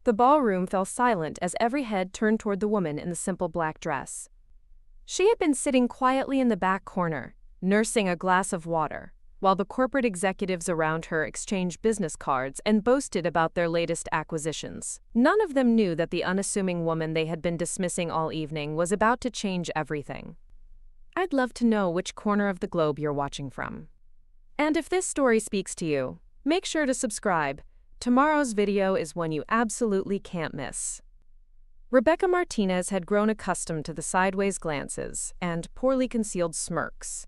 The ballroom fell silent as every head turned toward the woman in the simple black dress. She had been sitting quietly in the back corner, nursing a glass of water, while the corporate executives around her exchanged business cards and boasted about their latest acquisitions. None of them knew that the unassuming woman they had been dismissing all evening was about to change everything. I'd love to know which corner of the globe you're watching from. And if this story speaks to you, make sure to subscribe. Tomorrow's video is one you absolutely can't miss. Rebecca Martinez had grown accustomed to the sideways glances and poorly concealed smirks.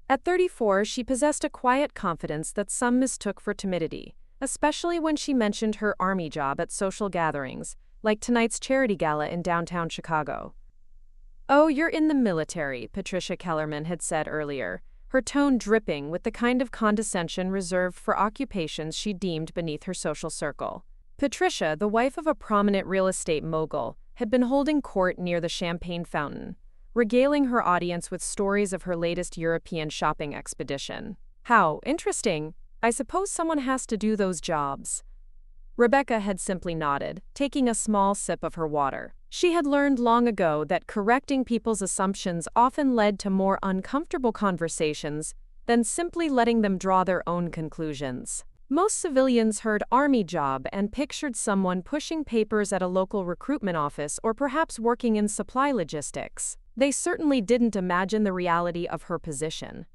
At 34, she possessed a quiet confidence that some mistook for timidity, especially when she mentioned her army job at social gatherings, like tonight's charity gala in downtown Chicago. "Oh, you're in the military," Patricia Kellerman had said earlier, her tone dripping with the kind of condescension reserved for occupations she deemed beneath her social circle. Patricia, the wife of a prominent real estate mogul, had been holding court near the Champagne Fountain, regaling her audience with stories of her latest European shopping expedition. "How interesting. I suppose someone has to do those jobs." Rebecca had simply nodded, taking a small sip of her water. She had learned long ago that correcting people's assumptions often led to more uncomfortable conversations than simply letting them draw their own conclusions. Most civilians heard army job and pictured someone pushing papers at a local recruitment office or perhaps working in supply logistics. They certainly didn't imagine the reality of her position.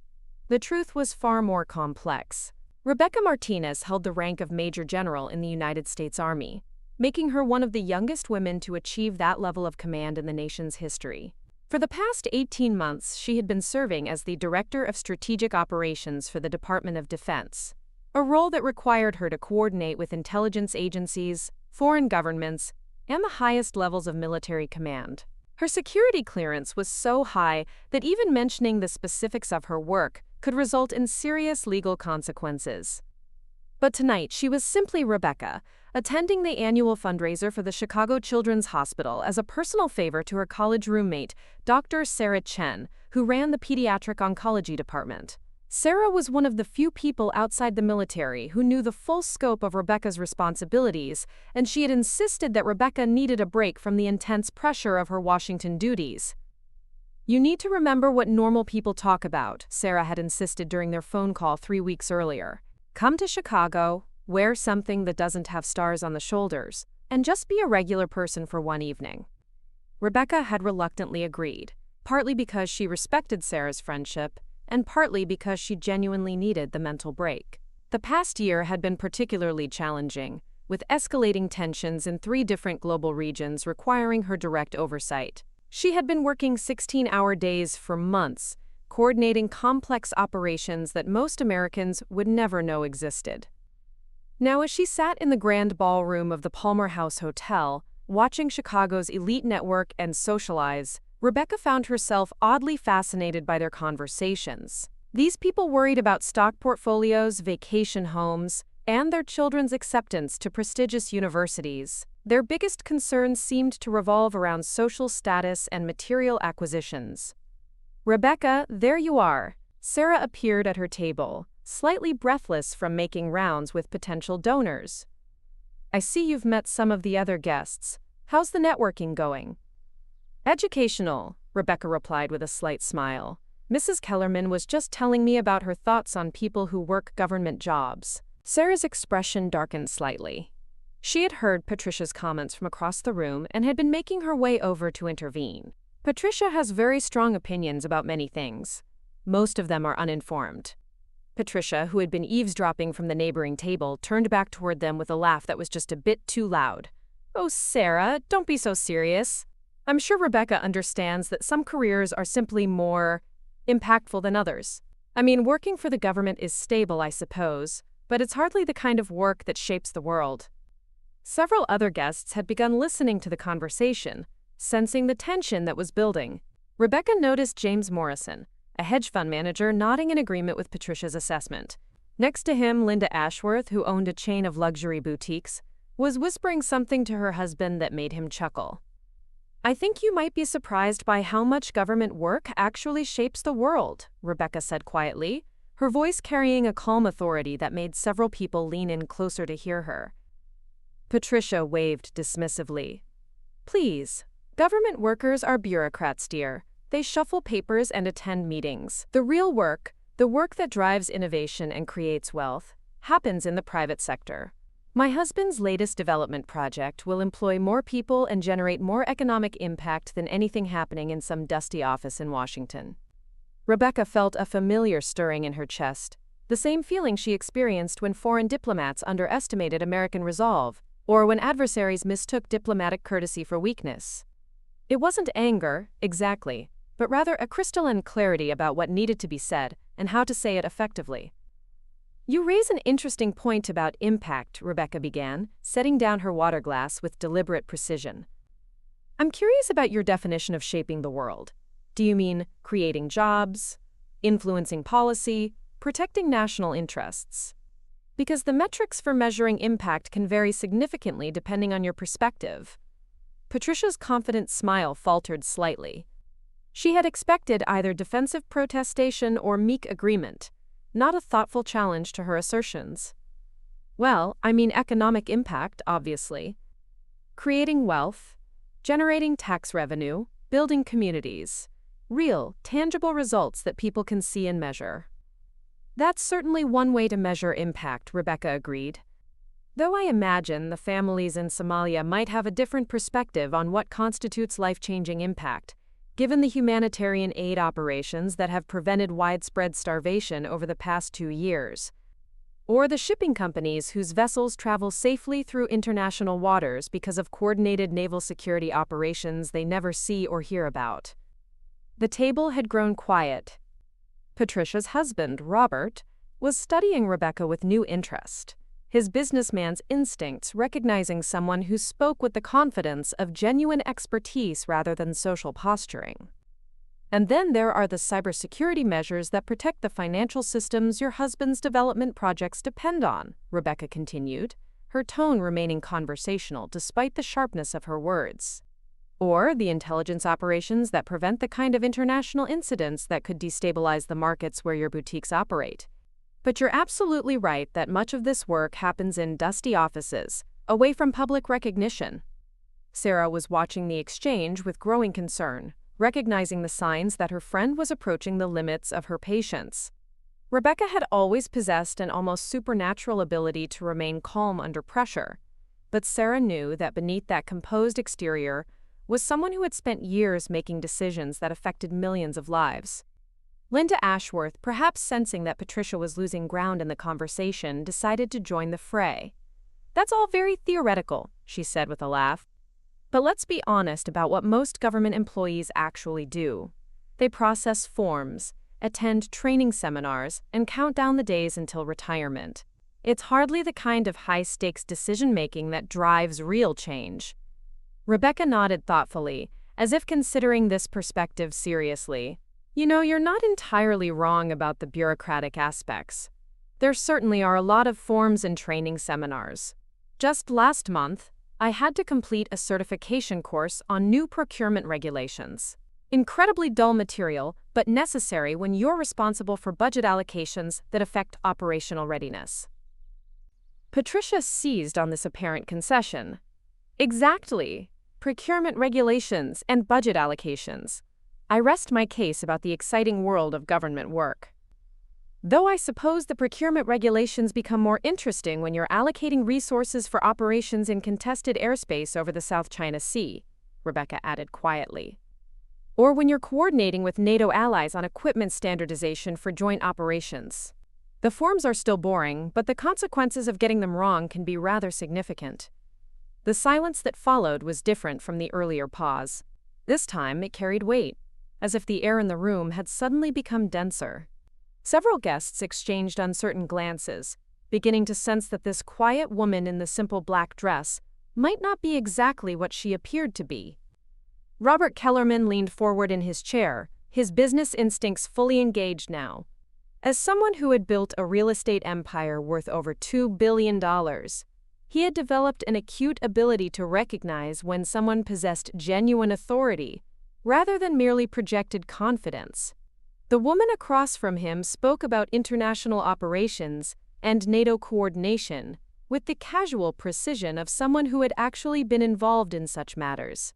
The truth was far more complex. Rebecca Martinez held the rank of Major General in the United States Army, making her one of the youngest women to achieve that level of command in the nation's history. For the past 18 months, she had been serving as the Director of Strategic Operations for the Department of Defense, a role that required her to coordinate with intelligence agencies, foreign governments, and the highest levels of military command. Her security clearance was so high that even mentioning the specifics of her work could result in serious legal consequences. But tonight, she was simply Rebecca, attending the annual fundraiser for the Chicago Children's Hospital as a personal favor to her college roommate, Dr. Sarah Chen, who ran the pediatric oncology department. Sarah was one of the few people outside the military who knew the full scope of Rebecca's responsibilities, and she had insisted that Rebecca needed a break from the intense pressure of her Washington duties. "You need to remember what normal people talk about," Sarah had insisted during their phone call 3 weeks earlier. "Come to Chicago, wear something that doesn't have stars on the shoulders, and just be a regular person for one evening." Rebecca had reluctantly agreed, partly because she respected Sarah's friendship, and partly because she genuinely needed the mental break. The past year had been particularly challenging, with escalating tensions in 3 different global regions requiring her direct oversight. She had been working 16-hour days for months, coordinating complex operations that most Americans would never know existed. Now, as she sat in the grand ballroom of the Palmer House Hotel, watching Chicago's elite network and socialize, Rebecca found herself oddly fascinated by their conversations. These people worried about stock portfolios, vacation homes, and their children's acceptance to prestigious universities. Their biggest concerns seemed to revolve around social status and material acquisitions. "Rebecca, there you are." Sarah appeared at her table, slightly breathless from making rounds with potential donors. "I see you've met some of the other guests. How's the networking going?" "Educational," Rebecca replied with a slight smile. "Mrs. Kellerman was just telling me about her thoughts on people who work government jobs." Sarah's expression darkened slightly. She had heard Patricia's comments from across the room and had been making her way over to intervene. Patricia has very strong opinions about many things. Most of them are uninformed. Patricia, who had been eavesdropping from the neighboring table, turned back toward them with a laugh that was just a bit too loud. "Oh, Sarah, don't be so serious. I'm sure Rebecca understands that some careers are simply more impactful than others. I mean, working for the government is stable, I suppose, but it's hardly the kind of work that shapes the world." Several other guests had begun listening to the conversation, sensing the tension that was building. Rebecca noticed James Morrison, a hedge fund manager, nodding in agreement with Patricia's assessment. Next to him, Linda Ashworth, who owned a chain of luxury boutiques, was whispering something to her husband that made him chuckle. "I think you might be surprised by how much government work actually shapes the world," Rebecca said quietly, her voice carrying a calm authority that made several people lean in closer to hear her. Patricia waved dismissively. Please. Government workers are bureaucrats, dear. They shuffle papers and attend meetings. The real work, the work that drives innovation and creates wealth, happens in the private sector. My husband's latest development project will employ more people and generate more economic impact than anything happening in some dusty office in Washington. Rebecca felt a familiar stirring in her chest, the same feeling she experienced when foreign diplomats underestimated American resolve, or when adversaries mistook diplomatic courtesy for weakness. It wasn't anger, exactly, but rather a crystalline clarity about what needed to be said and how to say it effectively. You raise an interesting point about impact, Rebecca began, setting down her water glass with deliberate precision. I'm curious about your definition of shaping the world. Do you mean creating jobs, influencing policy, protecting national interests? Because the metrics for measuring impact can vary significantly depending on your perspective. Patricia's confident smile faltered slightly. She had expected either defensive protestation or meek agreement, not a thoughtful challenge to her assertions. Well, I mean economic impact, obviously. Creating wealth, generating tax revenue, building communities. Real, tangible results that people can see and measure. That's certainly one way to measure impact, Rebecca agreed. Though I imagine the families in Somalia might have a different perspective on what constitutes life-changing impact, given the humanitarian aid operations that have prevented widespread starvation over the past 2 years. Or the shipping companies whose vessels travel safely through international waters because of coordinated naval security operations they never see or hear about. The table had grown quiet. Patricia's husband, Robert, was studying Rebecca with new interest, his businessman's instincts recognizing someone who spoke with the confidence of genuine expertise rather than social posturing. And then there are the cybersecurity measures that protect the financial systems your husband's development projects depend on, Rebecca continued, her tone remaining conversational despite the sharpness of her words. Or the intelligence operations that prevent the kind of international incidents that could destabilize the markets where your boutiques operate. But you're absolutely right that much of this work happens in dusty offices, away from public recognition. Sarah was watching the exchange with growing concern, recognizing the signs that her friend was approaching the limits of her patience. Rebecca had always possessed an almost supernatural ability to remain calm under pressure, but Sarah knew that beneath that composed exterior was someone who had spent years making decisions that affected millions of lives. Linda Ashworth, perhaps sensing that Patricia was losing ground in the conversation, decided to join the fray. That's all very theoretical, she said with a laugh. But let's be honest about what most government employees actually do. They process forms, attend training seminars, and count down the days until retirement. It's hardly the kind of high-stakes decision-making that drives real change. Rebecca nodded thoughtfully, as if considering this perspective seriously. You know, you're not entirely wrong about the bureaucratic aspects. There certainly are a lot of forms and training seminars. Just last month, I had to complete a certification course on new procurement regulations. Incredibly dull material, but necessary when you're responsible for budget allocations that affect operational readiness. Patricia seized on this apparent concession. Exactly. Procurement regulations and budget allocations. I rest my case about the exciting world of government work. Though I suppose the procurement regulations become more interesting when you're allocating resources for operations in contested airspace over the South China Sea, Rebecca added quietly. Or when you're coordinating with NATO allies on equipment standardization for joint operations. The forms are still boring, but the consequences of getting them wrong can be rather significant. The silence that followed was different from the earlier pause. This time it carried weight, as if the air in the room had suddenly become denser. Several guests exchanged uncertain glances, beginning to sense that this quiet woman in the simple black dress might not be exactly what she appeared to be. Robert Kellerman leaned forward in his chair, his business instincts fully engaged now. As someone who had built a real estate empire worth over $2 billion, he had developed an acute ability to recognize when someone possessed genuine authority, rather than merely projected confidence. The woman across from him spoke about international operations and NATO coordination, with the casual precision of someone who had actually been involved in such matters.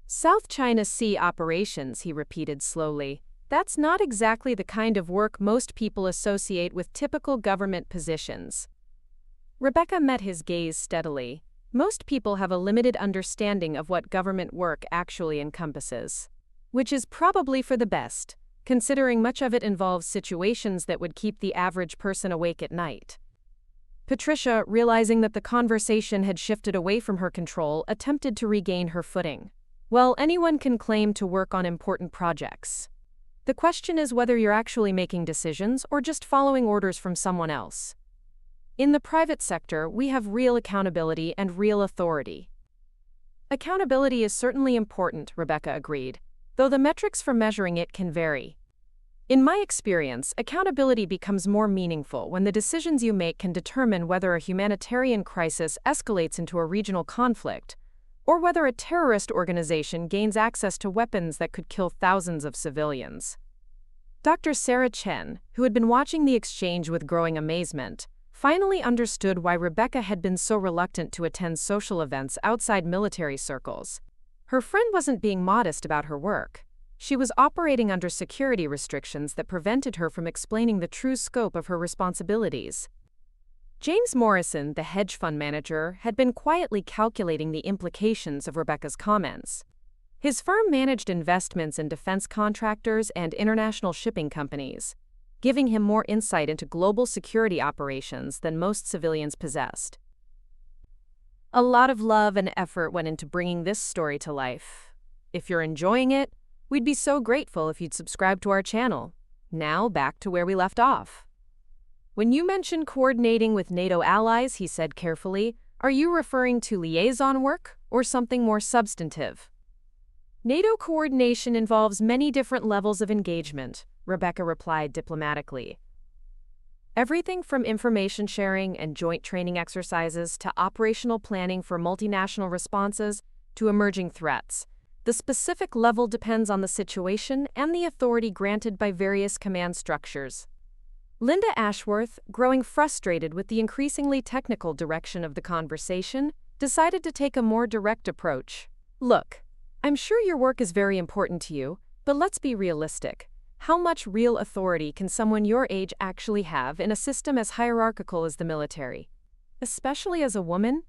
South China Sea operations, he repeated slowly. That's not exactly the kind of work most people associate with typical government positions. Rebecca met his gaze steadily. Most people have a limited understanding of what government work actually encompasses. Which is probably for the best, considering much of it involves situations that would keep the average person awake at night. Patricia, realizing that the conversation had shifted away from her control, attempted to regain her footing. Well, anyone can claim to work on important projects. The question is whether you're actually making decisions or just following orders from someone else. In the private sector, we have real accountability and real authority. Accountability is certainly important, Rebecca agreed, though the metrics for measuring it can vary. In my experience, accountability becomes more meaningful when the decisions you make can determine whether a humanitarian crisis escalates into a regional conflict, or whether a terrorist organization gains access to weapons that could kill thousands of civilians. Dr. Sarah Chen, who had been watching the exchange with growing amazement, finally understood why Rebecca had been so reluctant to attend social events outside military circles. Her friend wasn't being modest about her work. She was operating under security restrictions that prevented her from explaining the true scope of her responsibilities. James Morrison, the hedge fund manager, had been quietly calculating the implications of Rebecca's comments. His firm managed investments in defense contractors and international shipping companies, giving him more insight into global security operations than most civilians possessed. A lot of love and effort went into bringing this story to life. If you're enjoying it, we'd be so grateful if you'd subscribe to our channel. Now back to where we left off. When you mentioned coordinating with NATO allies, he said carefully, are you referring to liaison work or something more substantive? NATO coordination involves many different levels of engagement, Rebecca replied diplomatically. Everything from information sharing and joint training exercises to operational planning for multinational responses to emerging threats. The specific level depends on the situation and the authority granted by various command structures. Linda Ashworth, growing frustrated with the increasingly technical direction of the conversation, decided to take a more direct approach. Look, I'm sure your work is very important to you, but let's be realistic. How much real authority can someone your age actually have in a system as hierarchical as the military? Especially as a woman?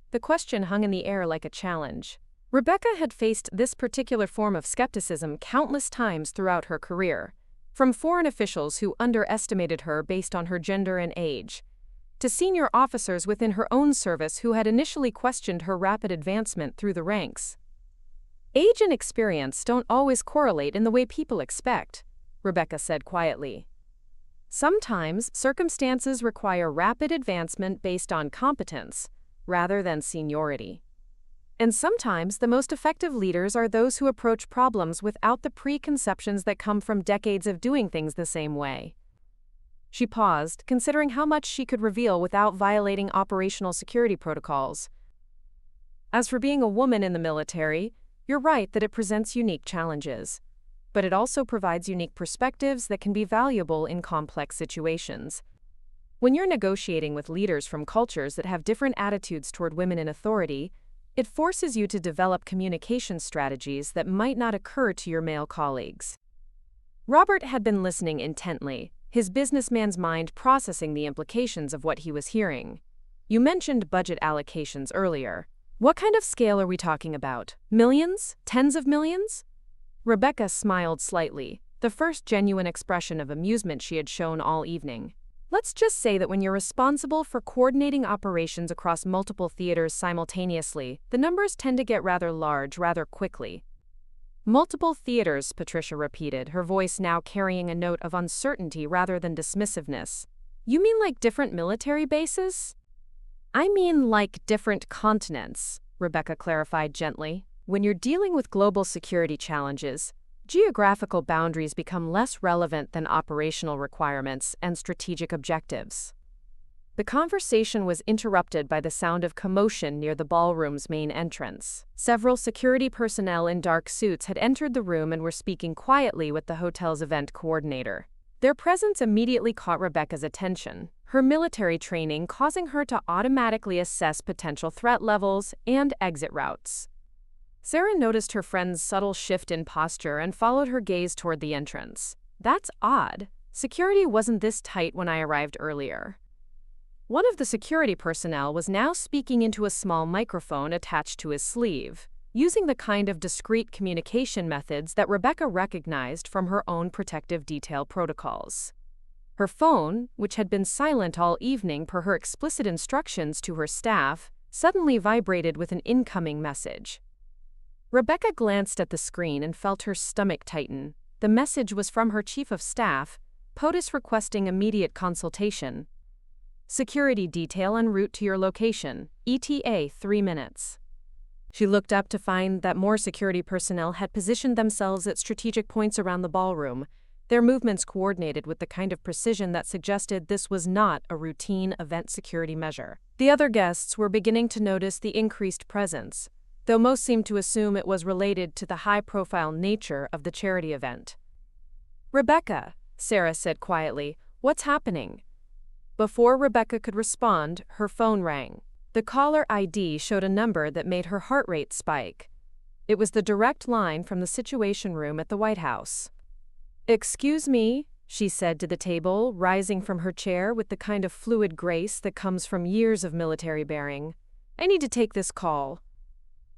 The question hung in the air like a challenge. Rebecca had faced this particular form of skepticism countless times throughout her career, from foreign officials who underestimated her based on her gender and age, to senior officers within her own service who had initially questioned her rapid advancement through the ranks. Age and experience don't always correlate in the way people expect, Rebecca said quietly. Sometimes circumstances require rapid advancement based on competence, rather than seniority. And sometimes the most effective leaders are those who approach problems without the preconceptions that come from decades of doing things the same way. She paused, considering how much she could reveal without violating operational security protocols. As for being a woman in the military, you're right that it presents unique challenges. But it also provides unique perspectives that can be valuable in complex situations. When you're negotiating with leaders from cultures that have different attitudes toward women in authority, it forces you to develop communication strategies that might not occur to your male colleagues. Robert had been listening intently, his businessman's mind processing the implications of what he was hearing. You mentioned budget allocations earlier. What kind of scale are we talking about? Millions? Tens of millions? Rebecca smiled slightly, the first genuine expression of amusement she had shown all evening. Let's just say that when you're responsible for coordinating operations across multiple theaters simultaneously, the numbers tend to get rather large rather quickly. Multiple theaters, Patricia repeated, her voice now carrying a note of uncertainty rather than dismissiveness. You mean like different military bases? I mean like different continents, Rebecca clarified gently. When you're dealing with global security challenges, geographical boundaries become less relevant than operational requirements and strategic objectives. The conversation was interrupted by the sound of commotion near the ballroom's main entrance. Several security personnel in dark suits had entered the room and were speaking quietly with the hotel's event coordinator. Their presence immediately caught Rebecca's attention. her military training causing her to automatically assess potential threat levels and exit routes. Sarah noticed her friend's subtle shift in posture and followed her gaze toward the entrance. That's odd. Security wasn't this tight when I arrived earlier. One of the security personnel was now speaking into a small microphone attached to his sleeve, using the kind of discreet communication methods that Rebecca recognized from her own protective detail protocols. Her phone, which had been silent all evening per her explicit instructions to her staff, suddenly vibrated with an incoming message. Rebecca glanced at the screen and felt her stomach tighten. The message was from her chief of staff, POTUS requesting immediate consultation. Security detail en route to your location, ETA 3 minutes. She looked up to find that more security personnel had positioned themselves at strategic points around the ballroom, their movements coordinated with the kind of precision that suggested this was not a routine event security measure. The other guests were beginning to notice the increased presence, though most seemed to assume it was related to the high-profile nature of the charity event. "Rebecca," Sarah said quietly, "what's happening?" Before Rebecca could respond, her phone rang. The caller ID showed a number that made her heart rate spike. It was the direct line from the Situation Room at the White House. "Excuse me," she said to the table, rising from her chair with the kind of fluid grace that comes from years of military bearing. "I need to take this call."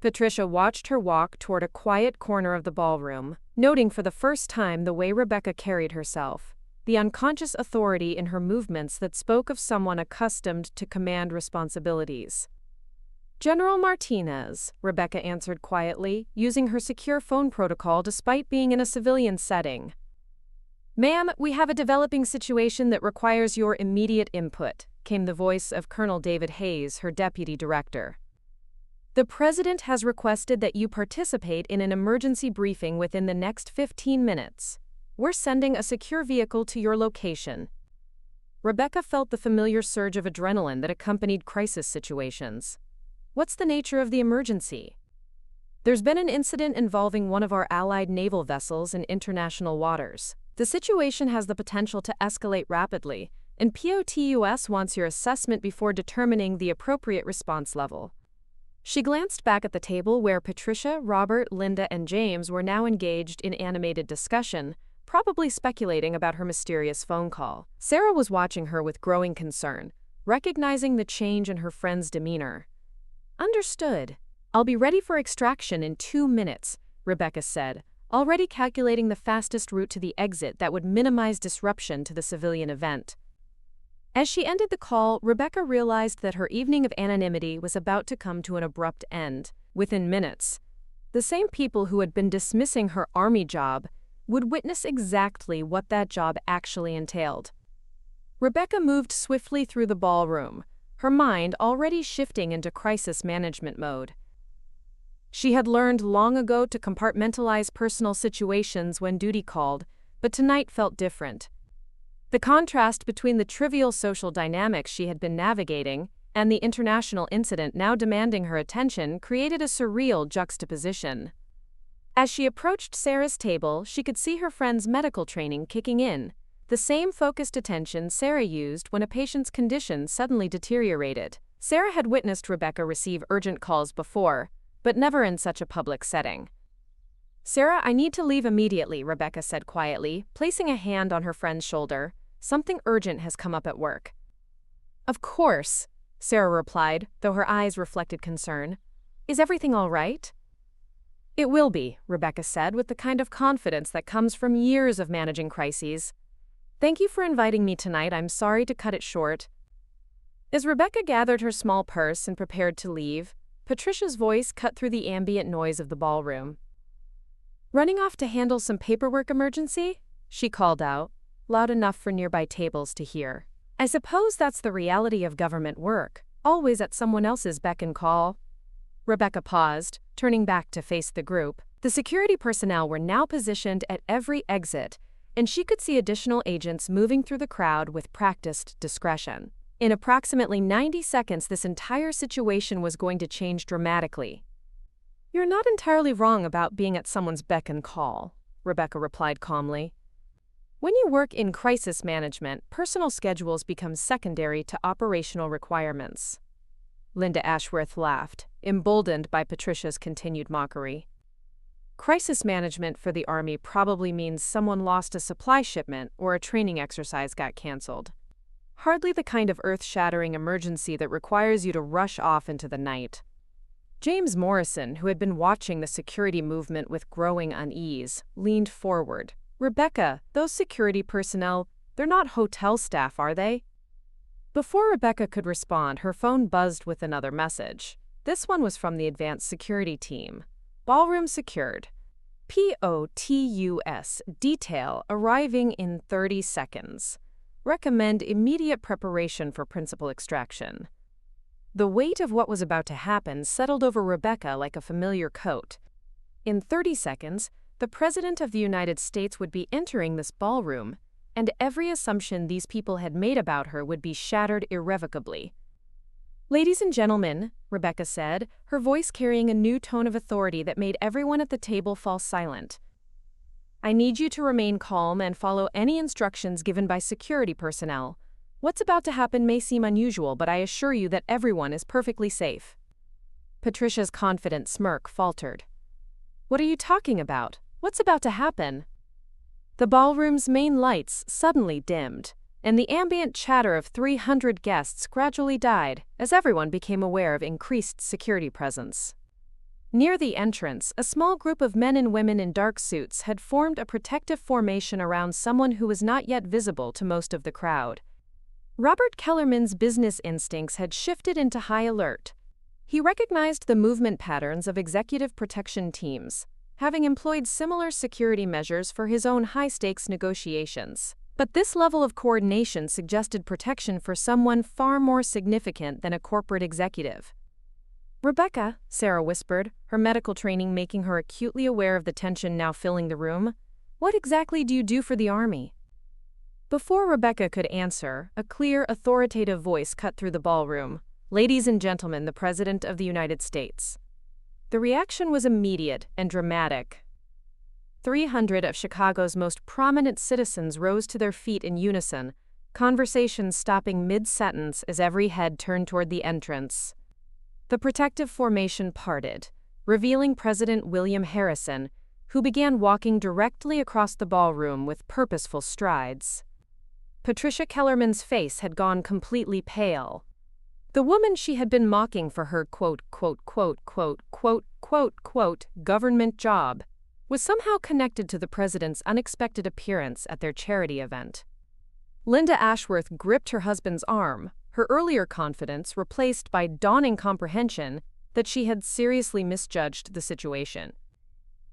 Patricia watched her walk toward a quiet corner of the ballroom, noting for the first time the way Rebecca carried herself, the unconscious authority in her movements that spoke of someone accustomed to command responsibilities. "General Martinez," Rebecca answered quietly, using her secure phone protocol despite being in a civilian setting. "Ma'am, we have a developing situation that requires your immediate input," came the voice of Colonel David Hayes, her deputy director. "The President has requested that you participate in an emergency briefing within the next 15 minutes. We're sending a secure vehicle to your location." Rebecca felt the familiar surge of adrenaline that accompanied crisis situations. "What's the nature of the emergency?" "There's been an incident involving one of our allied naval vessels in international waters. The situation has the potential to escalate rapidly, and POTUS wants your assessment before determining the appropriate response level." She glanced back at the table where Patricia, Robert, Linda, and James were now engaged in animated discussion, probably speculating about her mysterious phone call. Sarah was watching her with growing concern, recognizing the change in her friend's demeanor. "Understood. I'll be ready for extraction in 2 minutes," Rebecca said, already calculating the fastest route to the exit that would minimize disruption to the civilian event. As she ended the call, Rebecca realized that her evening of anonymity was about to come to an abrupt end. Within minutes, the same people who had been dismissing her army job would witness exactly what that job actually entailed. Rebecca moved swiftly through the ballroom, her mind already shifting into crisis management mode. She had learned long ago to compartmentalize personal situations when duty called, but tonight felt different. The contrast between the trivial social dynamics she had been navigating and the international incident now demanding her attention created a surreal juxtaposition. As she approached Sarah's table, she could see her friend's medical training kicking in, the same focused attention Sarah used when a patient's condition suddenly deteriorated. Sarah had witnessed Rebecca receive urgent calls before, but never in such a public setting. "Sarah, I need to leave immediately," Rebecca said quietly, placing a hand on her friend's shoulder. "Something urgent has come up at work." "Of course," Sarah replied, though her eyes reflected concern. "Is everything all right?" "It will be," Rebecca said with the kind of confidence that comes from years of managing crises. "Thank you for inviting me tonight. I'm sorry to cut it short." As Rebecca gathered her small purse and prepared to leave, Patricia's voice cut through the ambient noise of the ballroom. "Running off to handle some paperwork emergency?" she called out, loud enough for nearby tables to hear. "I suppose that's the reality of government work, always at someone else's beck and call." Rebecca paused, turning back to face the group. The security personnel were now positioned at every exit, and she could see additional agents moving through the crowd with practiced discretion. In approximately 90 seconds, this entire situation was going to change dramatically. "You're not entirely wrong about being at someone's beck and call," Rebecca replied calmly. When you work in crisis management, personal schedules become secondary to operational requirements. Linda Ashworth laughed, emboldened by Patricia's continued mockery. Crisis management for the Army probably means someone lost a supply shipment or a training exercise got canceled. Hardly the kind of earth-shattering emergency that requires you to rush off into the night. James Morrison, who had been watching the security movement with growing unease, leaned forward. "Rebecca, those security personnel, they're not hotel staff, are they?" Before Rebecca could respond, her phone buzzed with another message. This one was from the advanced security team. "Ballroom secured. POTUS. Detail arriving in 30 seconds. Recommend immediate preparation for principal extraction." The weight of what was about to happen settled over Rebecca like a familiar coat. In 30 seconds, the President of the United States would be entering this ballroom, and every assumption these people had made about her would be shattered irrevocably. "Ladies and gentlemen," Rebecca said, her voice carrying a new tone of authority that made everyone at the table fall silent. "I need you to remain calm and follow any instructions given by security personnel. What's about to happen may seem unusual, but I assure you that everyone is perfectly safe." Patricia's confident smirk faltered. "What are you talking about? What's about to happen?" The ballroom's main lights suddenly dimmed, and the ambient chatter of 300 guests gradually died as everyone became aware of increased security presence. Near the entrance, a small group of men and women in dark suits had formed a protective formation around someone who was not yet visible to most of the crowd. Robert Kellerman's business instincts had shifted into high alert. He recognized the movement patterns of executive protection teams, having employed similar security measures for his own high-stakes negotiations. But this level of coordination suggested protection for someone far more significant than a corporate executive. "Rebecca," Sarah whispered, her medical training making her acutely aware of the tension now filling the room, "what exactly do you do for the Army?" Before Rebecca could answer, a clear, authoritative voice cut through the ballroom. "Ladies and gentlemen, the President of the United States." The reaction was immediate and dramatic. 300 of Chicago's most prominent citizens rose to their feet in unison, conversations stopping mid-sentence as every head turned toward the entrance. The protective formation parted, revealing President William Harrison, who began walking directly across the ballroom with purposeful strides. Patricia Kellerman's face had gone completely pale. The woman she had been mocking for her government job was somehow connected to the president's unexpected appearance at their charity event. Linda Ashworth gripped her husband's arm, her earlier confidence replaced by dawning comprehension that she had seriously misjudged the situation.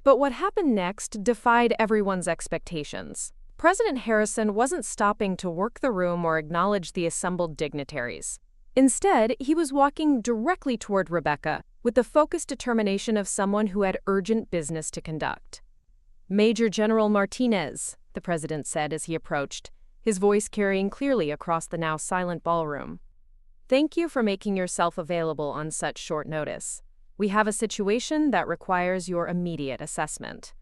But what happened next defied everyone's expectations. President Harrison wasn't stopping to work the room or acknowledge the assembled dignitaries. Instead, he was walking directly toward Rebecca with the focused determination of someone who had urgent business to conduct. "Major General Martinez," the president said as he approached, his voice carrying clearly across the now silent ballroom. "Thank you for making yourself available on such short notice. We have a situation that requires your immediate assessment."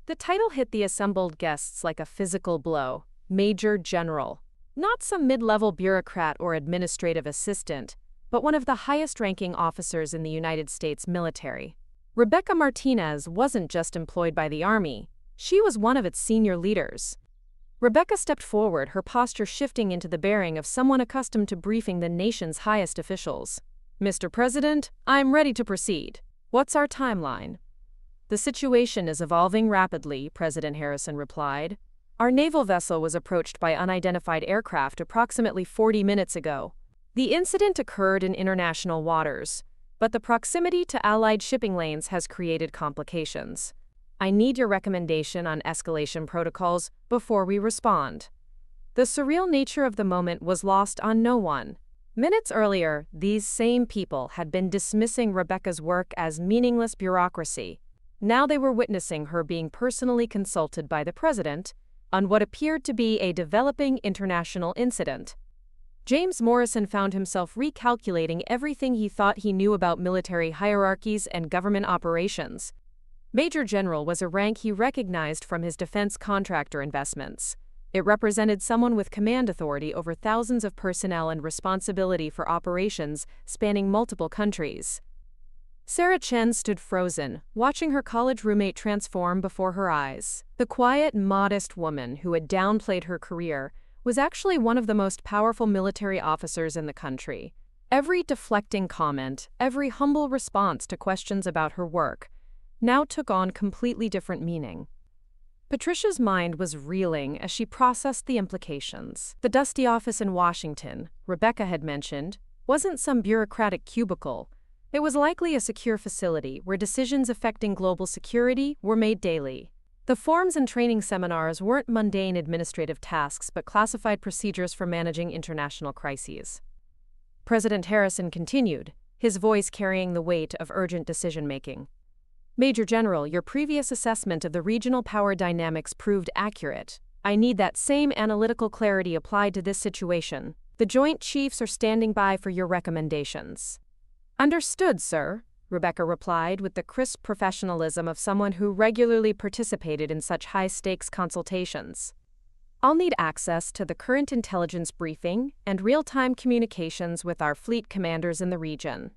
The title hit the assembled guests like a physical blow. Major General. Not some mid-level bureaucrat or administrative assistant, but one of the highest-ranking officers in the United States military. Rebecca Martinez wasn't just employed by the Army, she was one of its senior leaders. Rebecca stepped forward, her posture shifting into the bearing of someone accustomed to briefing the nation's highest officials. "Mr. President, I'm ready to proceed. What's our timeline?" "The situation is evolving rapidly," President Harrison replied. "Our naval vessel was approached by unidentified aircraft approximately 40 minutes ago. The incident occurred in international waters, but the proximity to Allied shipping lanes has created complications. I need your recommendation on escalation protocols before we respond." The surreal nature of the moment was lost on no one. Minutes earlier, these same people had been dismissing Rebecca's work as meaningless bureaucracy. Now they were witnessing her being personally consulted by the president on what appeared to be a developing international incident. James Morrison found himself recalculating everything he thought he knew about military hierarchies and government operations. Major General was a rank he recognized from his defense contractor investments. It represented someone with command authority over thousands of personnel and responsibility for operations spanning multiple countries. Sarah Chen stood frozen, watching her college roommate transform before her eyes. The quiet, modest woman who had downplayed her career was actually one of the most powerful military officers in the country. Every deflecting comment, every humble response to questions about her work, now took on completely different meaning. Patricia's mind was reeling as she processed the implications. The dusty office in Washington, Rebecca had mentioned, wasn't some bureaucratic cubicle. It was likely a secure facility where decisions affecting global security were made daily. The forms and training seminars weren't mundane administrative tasks but classified procedures for managing international crises. President Harrison continued, his voice carrying the weight of urgent decision-making. Major General, your previous assessment of the regional power dynamics proved accurate. I need that same analytical clarity applied to this situation. The Joint Chiefs are standing by for your recommendations. Understood, sir, Rebecca replied with the crisp professionalism of someone who regularly participated in such high-stakes consultations. I'll need access to the current intelligence briefing and real-time communications with our fleet commanders in the region.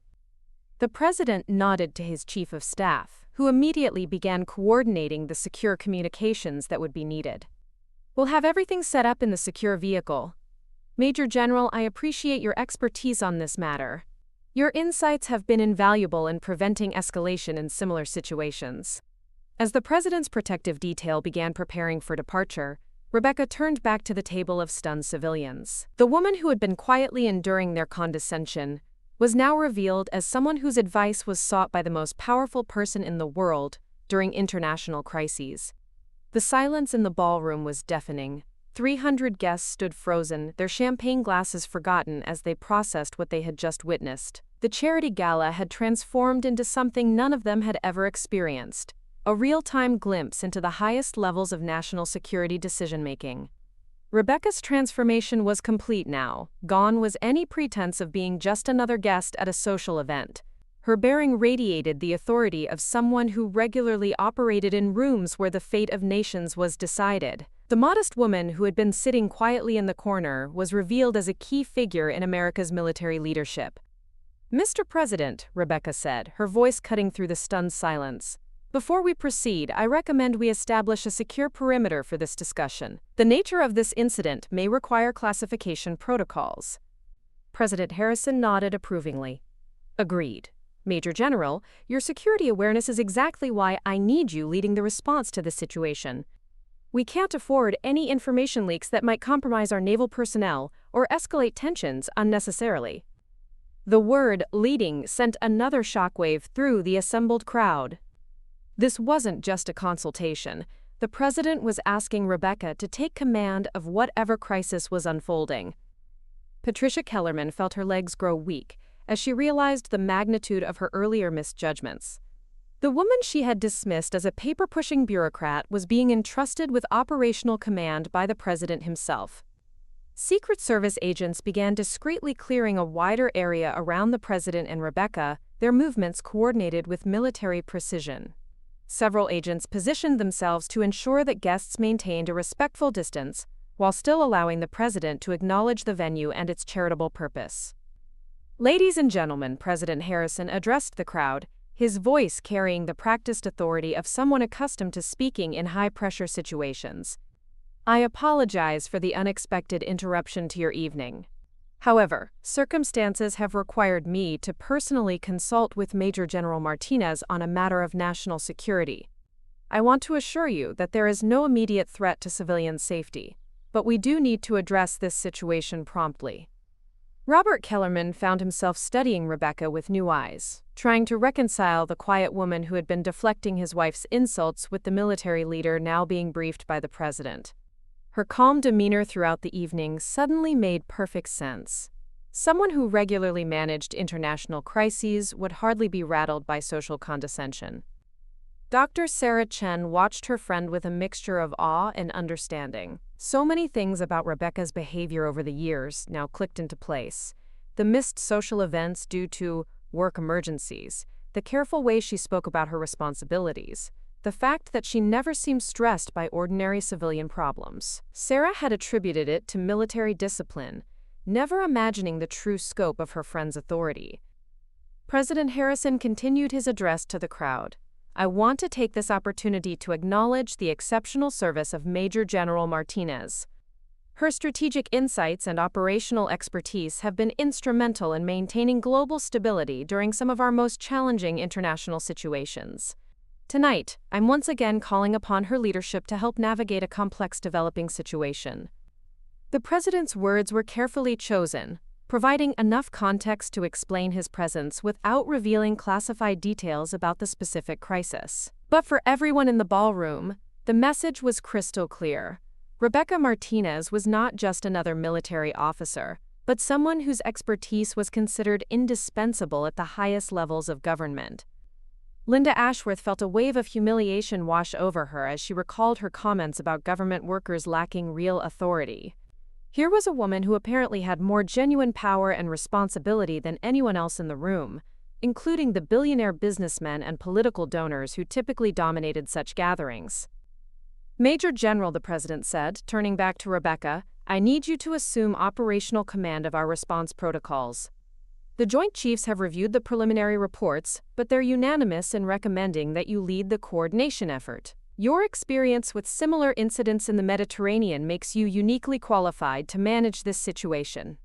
The president nodded to his chief of staff, who immediately began coordinating the secure communications that would be needed. We'll have everything set up in the secure vehicle. Major General, I appreciate your expertise on this matter. Your insights have been invaluable in preventing escalation in similar situations. As the president's protective detail began preparing for departure, Rebecca turned back to the table of stunned civilians. The woman who had been quietly enduring their condescension was now revealed as someone whose advice was sought by the most powerful person in the world during international crises. The silence in the ballroom was deafening. 300 guests stood frozen, their champagne glasses forgotten as they processed what they had just witnessed. The charity gala had transformed into something none of them had ever experienced, a real-time glimpse into the highest levels of national security decision-making. Rebecca's transformation was complete now. Gone was any pretense of being just another guest at a social event. Her bearing radiated the authority of someone who regularly operated in rooms where the fate of nations was decided. The modest woman who had been sitting quietly in the corner was revealed as a key figure in America's military leadership. Mr. President, Rebecca said, her voice cutting through the stunned silence. Before we proceed, I recommend we establish a secure perimeter for this discussion. The nature of this incident may require classification protocols. President Harrison nodded approvingly. Agreed. Major General, your security awareness is exactly why I need you leading the response to this situation. We can't afford any information leaks that might compromise our naval personnel or escalate tensions unnecessarily. The word leading sent another shockwave through the assembled crowd. This wasn't just a consultation. The president was asking Rebecca to take command of whatever crisis was unfolding. Patricia Kellerman felt her legs grow weak as she realized the magnitude of her earlier misjudgments. The woman she had dismissed as a paper-pushing bureaucrat was being entrusted with operational command by the president himself. Secret Service agents began discreetly clearing a wider area around the president and Rebecca, their movements coordinated with military precision. Several agents positioned themselves to ensure that guests maintained a respectful distance, while still allowing the president to acknowledge the venue and its charitable purpose. Ladies and gentlemen, President Harrison addressed the crowd, his voice carrying the practiced authority of someone accustomed to speaking in high-pressure situations. I apologize for the unexpected interruption to your evening. However, circumstances have required me to personally consult with Major General Martinez on a matter of national security. I want to assure you that there is no immediate threat to civilian safety, but we do need to address this situation promptly. Robert Kellerman found himself studying Rebecca with new eyes, trying to reconcile the quiet woman who had been deflecting his wife's insults with the military leader now being briefed by the president. Her calm demeanor throughout the evening suddenly made perfect sense. Someone who regularly managed international crises would hardly be rattled by social condescension. Dr. Sarah Chen watched her friend with a mixture of awe and understanding. So many things about Rebecca's behavior over the years now clicked into place. The missed social events due to work emergencies, the careful way she spoke about her responsibilities, the fact that she never seemed stressed by ordinary civilian problems. Sarah had attributed it to military discipline, never imagining the true scope of her friend's authority. President Harrison continued his address to the crowd. "I want to take this opportunity to acknowledge the exceptional service of Major General Martinez. Her strategic insights and operational expertise have been instrumental in maintaining global stability during some of our most challenging international situations. Tonight, I'm once again calling upon her leadership to help navigate a complex developing situation." The president's words were carefully chosen, providing enough context to explain his presence without revealing classified details about the specific crisis. But for everyone in the ballroom, the message was crystal clear. Rebecca Martinez was not just another military officer, but someone whose expertise was considered indispensable at the highest levels of government. Linda Ashworth felt a wave of humiliation wash over her as she recalled her comments about government workers lacking real authority. Here was a woman who apparently had more genuine power and responsibility than anyone else in the room, including the billionaire businessmen and political donors who typically dominated such gatherings. "Major General," the president said, turning back to Rebecca, "I need you to assume operational command of our response protocols. The Joint Chiefs have reviewed the preliminary reports, but they're unanimous in recommending that you lead the coordination effort. Your experience with similar incidents in the Mediterranean makes you uniquely qualified to manage this situation."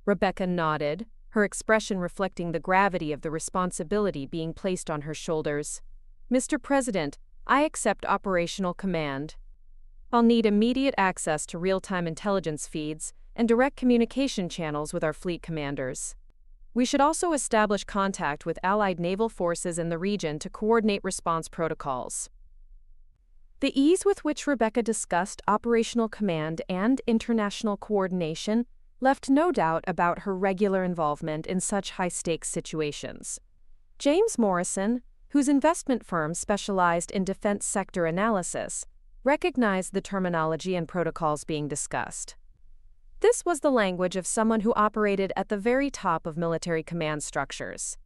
Rebecca nodded, her expression reflecting the gravity of the responsibility being placed on her shoulders. "Mr. President, I accept operational command. I'll need immediate access to real-time intelligence feeds and direct communication channels with our fleet commanders. We should also establish contact with allied naval forces in the region to coordinate response protocols." The ease with which Rebecca discussed operational command and international coordination left no doubt about her regular involvement in such high-stakes situations. James Morrison, whose investment firm specialized in defense sector analysis, recognized the terminology and protocols being discussed. This was the language of someone who operated at the very top of military command structures.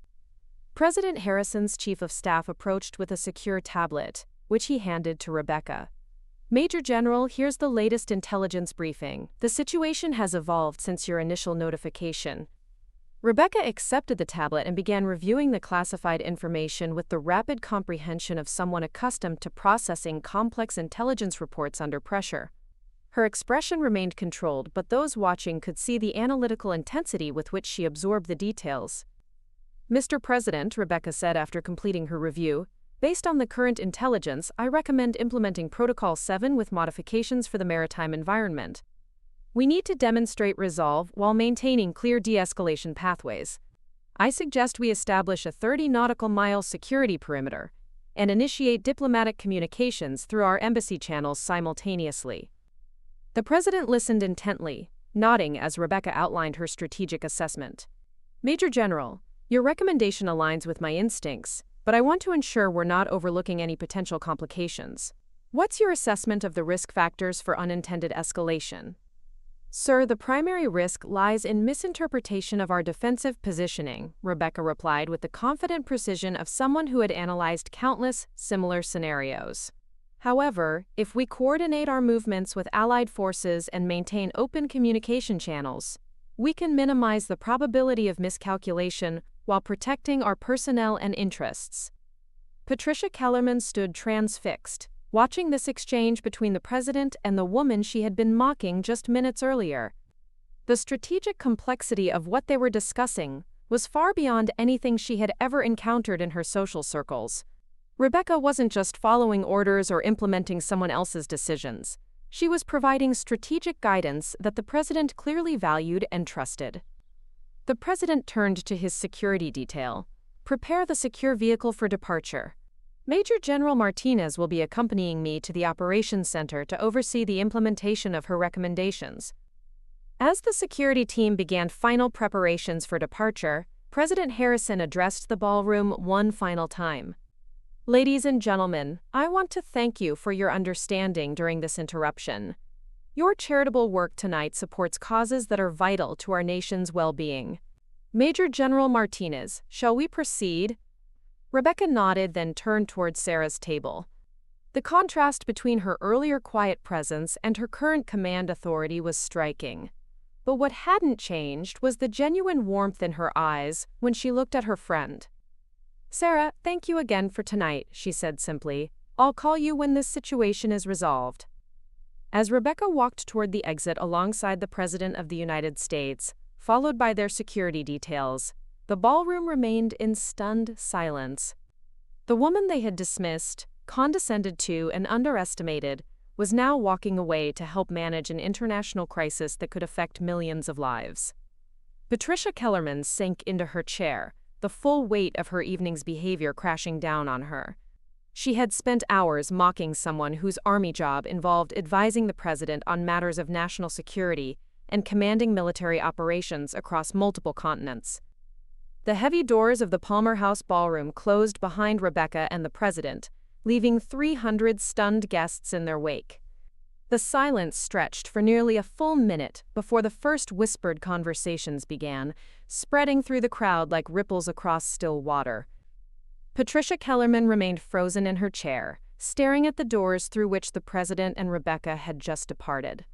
President Harrison's chief of staff approached with a secure tablet, which he handed to Rebecca. "Major General, here's the latest intelligence briefing. The situation has evolved since your initial notification." Rebecca accepted the tablet and began reviewing the classified information with the rapid comprehension of someone accustomed to processing complex intelligence reports under pressure. Her expression remained controlled, but those watching could see the analytical intensity with which she absorbed the details. "Mr. President," Rebecca said after completing her review, "based on the current intelligence, I recommend implementing Protocol 7 with modifications for the maritime environment. We need to demonstrate resolve while maintaining clear de-escalation pathways. I suggest we establish a 30 nautical mile security perimeter and initiate diplomatic communications through our embassy channels simultaneously." The president listened intently, nodding as Rebecca outlined her strategic assessment. "Major General, your recommendation aligns with my instincts, but I want to ensure we're not overlooking any potential complications. What's your assessment of the risk factors for unintended escalation?" "Sir, the primary risk lies in misinterpretation of our defensive positioning," Rebecca replied with the confident precision of someone who had analyzed countless similar scenarios. "However, if we coordinate our movements with allied forces and maintain open communication channels, we can minimize the probability of miscalculation while protecting our personnel and interests." Patricia Kellerman stood transfixed, watching this exchange between the president and the woman she had been mocking just minutes earlier. The strategic complexity of what they were discussing was far beyond anything she had ever encountered in her social circles. Rebecca wasn't just following orders or implementing someone else's decisions. She was providing strategic guidance that the president clearly valued and trusted. The president turned to his security detail. "Prepare the secure vehicle for departure. Major General Martinez will be accompanying me to the operations center to oversee the implementation of her recommendations." As the security team began final preparations for departure, President Harrison addressed the ballroom one final time. "Ladies and gentlemen, I want to thank you for your understanding during this interruption. Your charitable work tonight supports causes that are vital to our nation's well-being. Major General Martinez, shall we proceed?" Rebecca nodded, then turned toward Sarah's table. The contrast between her earlier quiet presence and her current command authority was striking. But what hadn't changed was the genuine warmth in her eyes when she looked at her friend. "Sarah, thank you again for tonight," she said simply. "I'll call you when this situation is resolved." As Rebecca walked toward the exit alongside the President of the United States, followed by their security details, the ballroom remained in stunned silence. The woman they had dismissed, condescended to, and underestimated was now walking away to help manage an international crisis that could affect millions of lives. Patricia Kellerman sank into her chair, the full weight of her evening's behavior crashing down on her. She had spent hours mocking someone whose army job involved advising the president on matters of national security and commanding military operations across multiple continents. The heavy doors of the Palmer House ballroom closed behind Rebecca and the president, leaving 300 stunned guests in their wake. The silence stretched for nearly a full minute before the first whispered conversations began, spreading through the crowd like ripples across still water. Patricia Kellerman remained frozen in her chair, staring at the doors through which the president and Rebecca had just departed.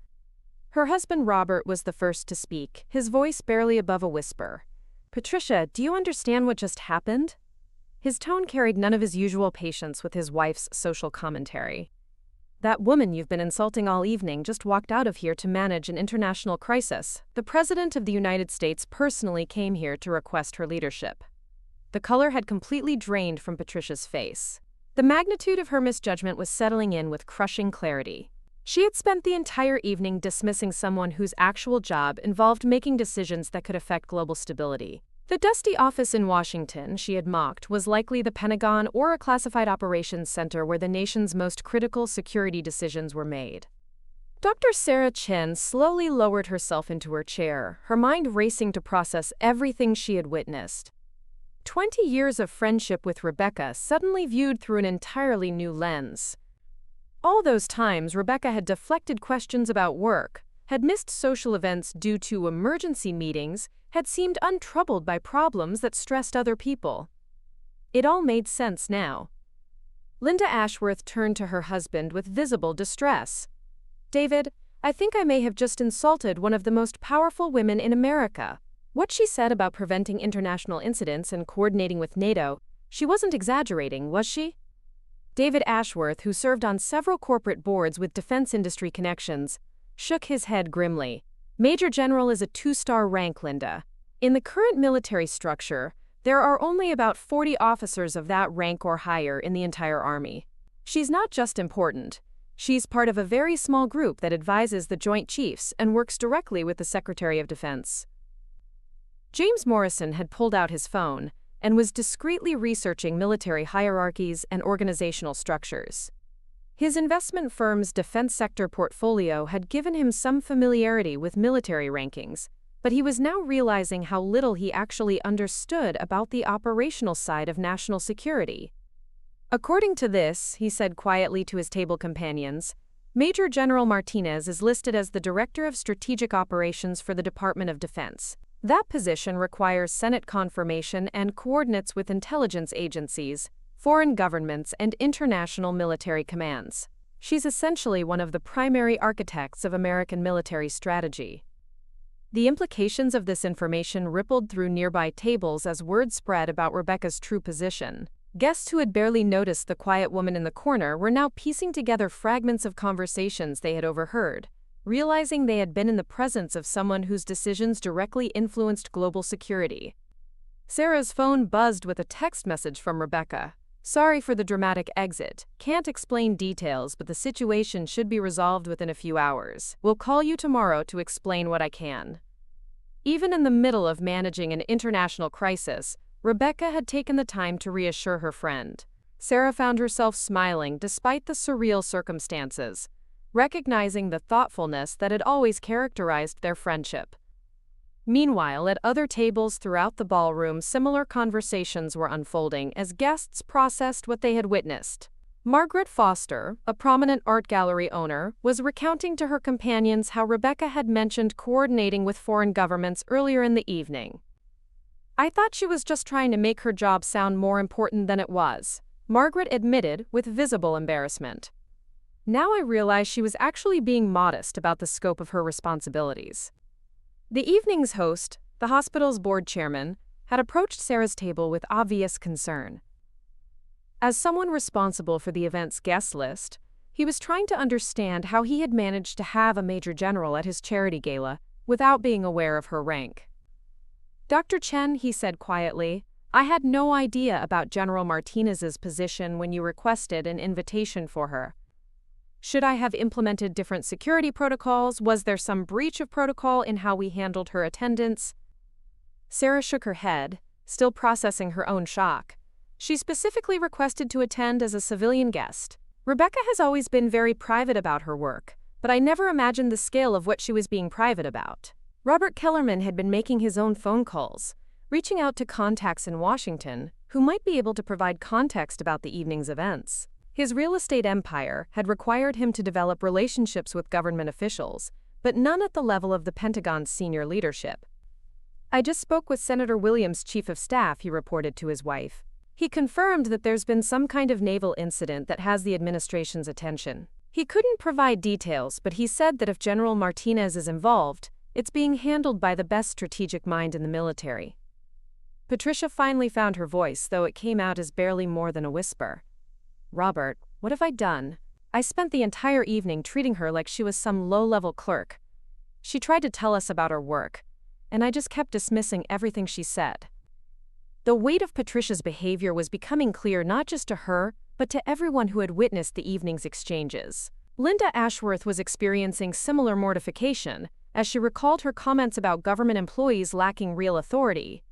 Her husband Robert was the first to speak, his voice barely above a whisper. "Patricia, do you understand what just happened?" His tone carried none of his usual patience with his wife's social commentary. "That woman you've been insulting all evening just walked out of here to manage an international crisis. The President of the United States personally came here to request her leadership." The color had completely drained from Patricia's face. The magnitude of her misjudgment was settling in with crushing clarity. She had spent the entire evening dismissing someone whose actual job involved making decisions that could affect global stability. The dusty office in Washington, she had mocked, was likely the Pentagon or a classified operations center where the nation's most critical security decisions were made. Dr. Sarah Chen slowly lowered herself into her chair, her mind racing to process everything she had witnessed. 20 years of friendship with Rebecca suddenly viewed through an entirely new lens. All those times Rebecca had deflected questions about work, had missed social events due to emergency meetings, had seemed untroubled by problems that stressed other people. It all made sense now. Linda Ashworth turned to her husband with visible distress. "David, I think I may have just insulted one of the most powerful women in America. What she said about preventing international incidents and coordinating with NATO, she wasn't exaggerating, was she?" David Ashworth, who served on several corporate boards with defense industry connections, shook his head grimly. "Major General is a 2-star rank, Linda. In the current military structure, there are only about 40 officers of that rank or higher in the entire Army. She's not just important. She's part of a very small group that advises the Joint Chiefs and works directly with the Secretary of Defense." James Morrison had pulled out his phone and was discreetly researching military hierarchies and organizational structures. His investment firm's defense sector portfolio had given him some familiarity with military rankings, but he was now realizing how little he actually understood about the operational side of national security. "According to this," he said quietly to his table companions, "Major General Martinez is listed as the Director of Strategic Operations for the Department of Defense. That position requires Senate confirmation and coordinates with intelligence agencies, foreign governments, and international military commands. She's essentially one of the primary architects of American military strategy." The implications of this information rippled through nearby tables as word spread about Rebecca's true position. Guests who had barely noticed the quiet woman in the corner were now piecing together fragments of conversations they had overheard, realizing they had been in the presence of someone whose decisions directly influenced global security. Sarah's phone buzzed with a text message from Rebecca. "Sorry for the dramatic exit. Can't explain details, but the situation should be resolved within a few hours. We'll call you tomorrow to explain what I can." Even in the middle of managing an international crisis, Rebecca had taken the time to reassure her friend. Sarah found herself smiling despite the surreal circumstances, recognizing the thoughtfulness that had always characterized their friendship. Meanwhile, at other tables throughout the ballroom, similar conversations were unfolding as guests processed what they had witnessed. Margaret Foster, a prominent art gallery owner, was recounting to her companions how Rebecca had mentioned coordinating with foreign governments earlier in the evening. "I thought she was just trying to make her job sound more important than it was," Margaret admitted with visible embarrassment. Now I realize she was actually being modest about the scope of her responsibilities. The evening's host, the hospital's board chairman, had approached Sarah's table with obvious concern. As someone responsible for the event's guest list, he was trying to understand how he had managed to have a major general at his charity gala without being aware of her rank. "Dr. Chen," he said quietly, "I had no idea about General Martinez's position when you requested an invitation for her. Should I have implemented different security protocols? Was there some breach of protocol in how we handled her attendance?" Sarah shook her head, still processing her own shock. She specifically requested to attend as a civilian guest. Rebecca has always been very private about her work, but I never imagined the scale of what she was being private about. Robert Kellerman had been making his own phone calls, reaching out to contacts in Washington who might be able to provide context about the evening's events. His real estate empire had required him to develop relationships with government officials, but none at the level of the Pentagon's senior leadership. "I just spoke with Senator Williams' chief of staff," he reported to his wife. "He confirmed that there's been some kind of naval incident that has the administration's attention. He couldn't provide details, but he said that if General Martinez is involved, it's being handled by the best strategic mind in the military." Patricia finally found her voice, though it came out as barely more than a whisper. "Robert, what have I done? I spent the entire evening treating her like she was some low-level clerk. She tried to tell us about her work, and I just kept dismissing everything she said." The weight of Patricia's behavior was becoming clear not just to her, but to everyone who had witnessed the evening's exchanges. Linda Ashworth was experiencing similar mortification as she recalled her comments about government employees lacking real authority.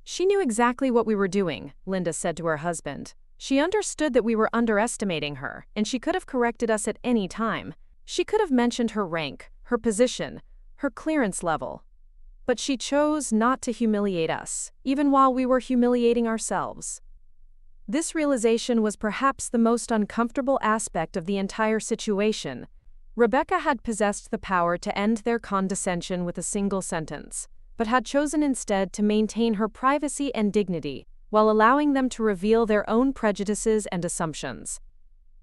"She knew exactly what we were doing," Linda said to her husband. "She understood that we were underestimating her, and she could have corrected us at any time. She could have mentioned her rank, her position, her clearance level. But she chose not to humiliate us, even while we were humiliating ourselves." This realization was perhaps the most uncomfortable aspect of the entire situation. Rebecca had possessed the power to end their condescension with a single sentence, but had chosen instead to maintain her privacy and dignity, while allowing them to reveal their own prejudices and assumptions.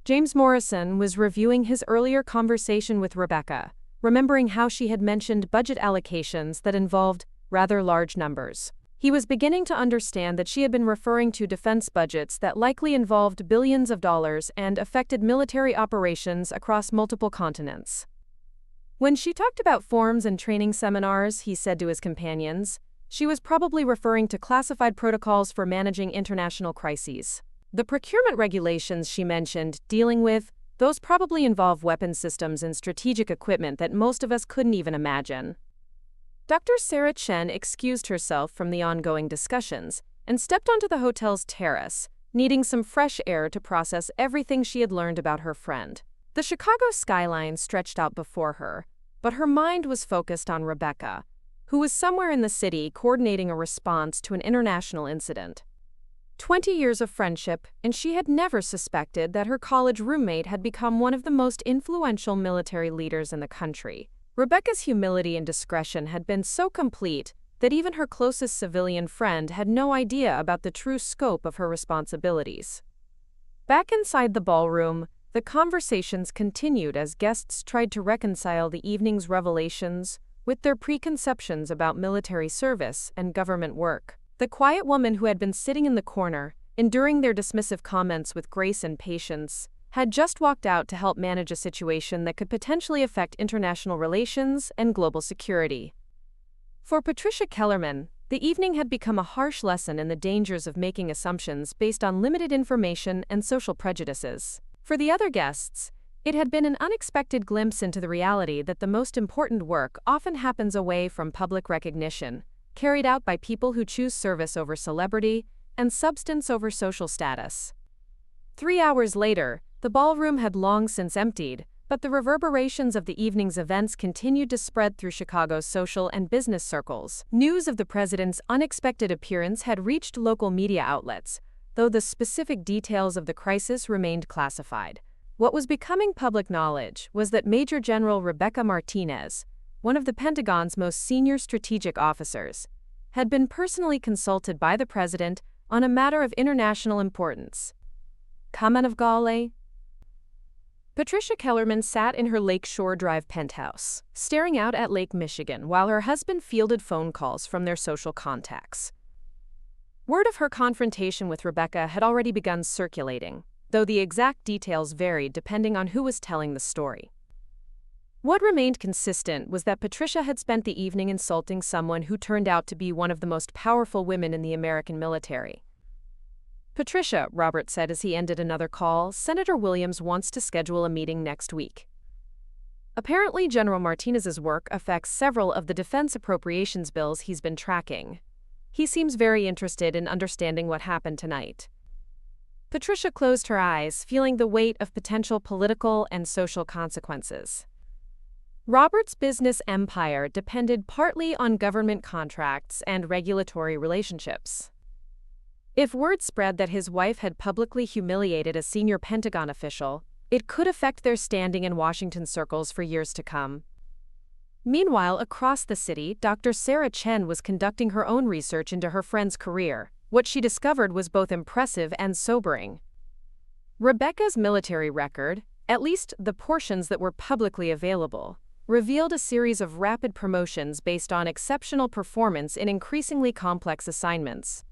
James Morrison was reviewing his earlier conversation with Rebecca, remembering how she had mentioned budget allocations that involved rather large numbers. He was beginning to understand that she had been referring to defense budgets that likely involved billions of dollars and affected military operations across multiple continents. When she talked about forms and training seminars, he said to his companions, she was probably referring to classified protocols for managing international crises. The procurement regulations she mentioned dealing with, those probably involve weapon systems and strategic equipment that most of us couldn't even imagine. Dr. Sarah Chen excused herself from the ongoing discussions and stepped onto the hotel's terrace, needing some fresh air to process everything she had learned about her friend. The Chicago skyline stretched out before her, but her mind was focused on Rebecca, who was somewhere in the city coordinating a response to an international incident. 20 years of friendship, and she had never suspected that her college roommate had become one of the most influential military leaders in the country. Rebecca's humility and discretion had been so complete that even her closest civilian friend had no idea about the true scope of her responsibilities. Back inside the ballroom, the conversations continued as guests tried to reconcile the evening's revelations with their preconceptions about military service and government work. The quiet woman who had been sitting in the corner, enduring their dismissive comments with grace and patience, had just walked out to help manage a situation that could potentially affect international relations and global security. For Patricia Kellerman, the evening had become a harsh lesson in the dangers of making assumptions based on limited information and social prejudices. For the other guests, it had been an unexpected glimpse into the reality that the most important work often happens away from public recognition, carried out by people who choose service over celebrity and substance over social status. 3 hours later, the ballroom had long since emptied, but the reverberations of the evening's events continued to spread through Chicago's social and business circles. News of the president's unexpected appearance had reached local media outlets, though the specific details of the crisis remained classified. What was becoming public knowledge was that Major General Rebecca Martinez, one of the Pentagon's most senior strategic officers, had been personally consulted by the president on a matter of international importance. Kamen of Gale. Patricia Kellerman sat in her Lakeshore Drive penthouse, staring out at Lake Michigan while her husband fielded phone calls from their social contacts. Word of her confrontation with Rebecca had already begun circulating, though the exact details varied depending on who was telling the story. What remained consistent was that Patricia had spent the evening insulting someone who turned out to be one of the most powerful women in the American military. "Patricia," Robert said as he ended another call, "Senator Williams wants to schedule a meeting next week." Apparently, General Martinez's work affects several of the defense appropriations bills he's been tracking. He seems very interested in understanding what happened tonight. Patricia closed her eyes, feeling the weight of potential political and social consequences. Robert's business empire depended partly on government contracts and regulatory relationships. If word spread that his wife had publicly humiliated a senior Pentagon official, it could affect their standing in Washington circles for years to come. Meanwhile, across the city, Dr. Sarah Chen was conducting her own research into her friend's career. What she discovered was both impressive and sobering. Rebecca's military record, at least the portions that were publicly available, revealed a series of rapid promotions based on exceptional performance in increasingly complex assignments.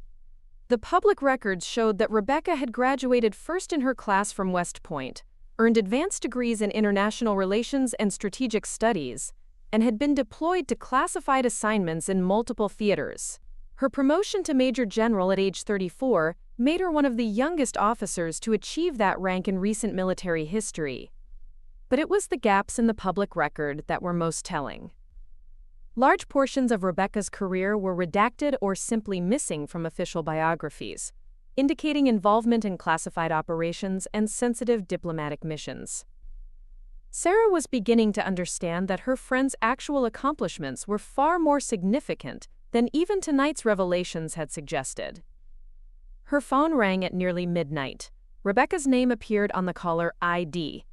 The public records showed that Rebecca had graduated first in her class from West Point, earned advanced degrees in international relations and strategic studies, and had been deployed to classified assignments in multiple theaters. Her promotion to Major General at age 34 made her one of the youngest officers to achieve that rank in recent military history. But it was the gaps in the public record that were most telling. Large portions of Rebecca's career were redacted or simply missing from official biographies, indicating involvement in classified operations and sensitive diplomatic missions. Sarah was beginning to understand that her friend's actual accomplishments were far more significant than even tonight's revelations had suggested. Her phone rang at nearly midnight. Rebecca's name appeared on the caller ID.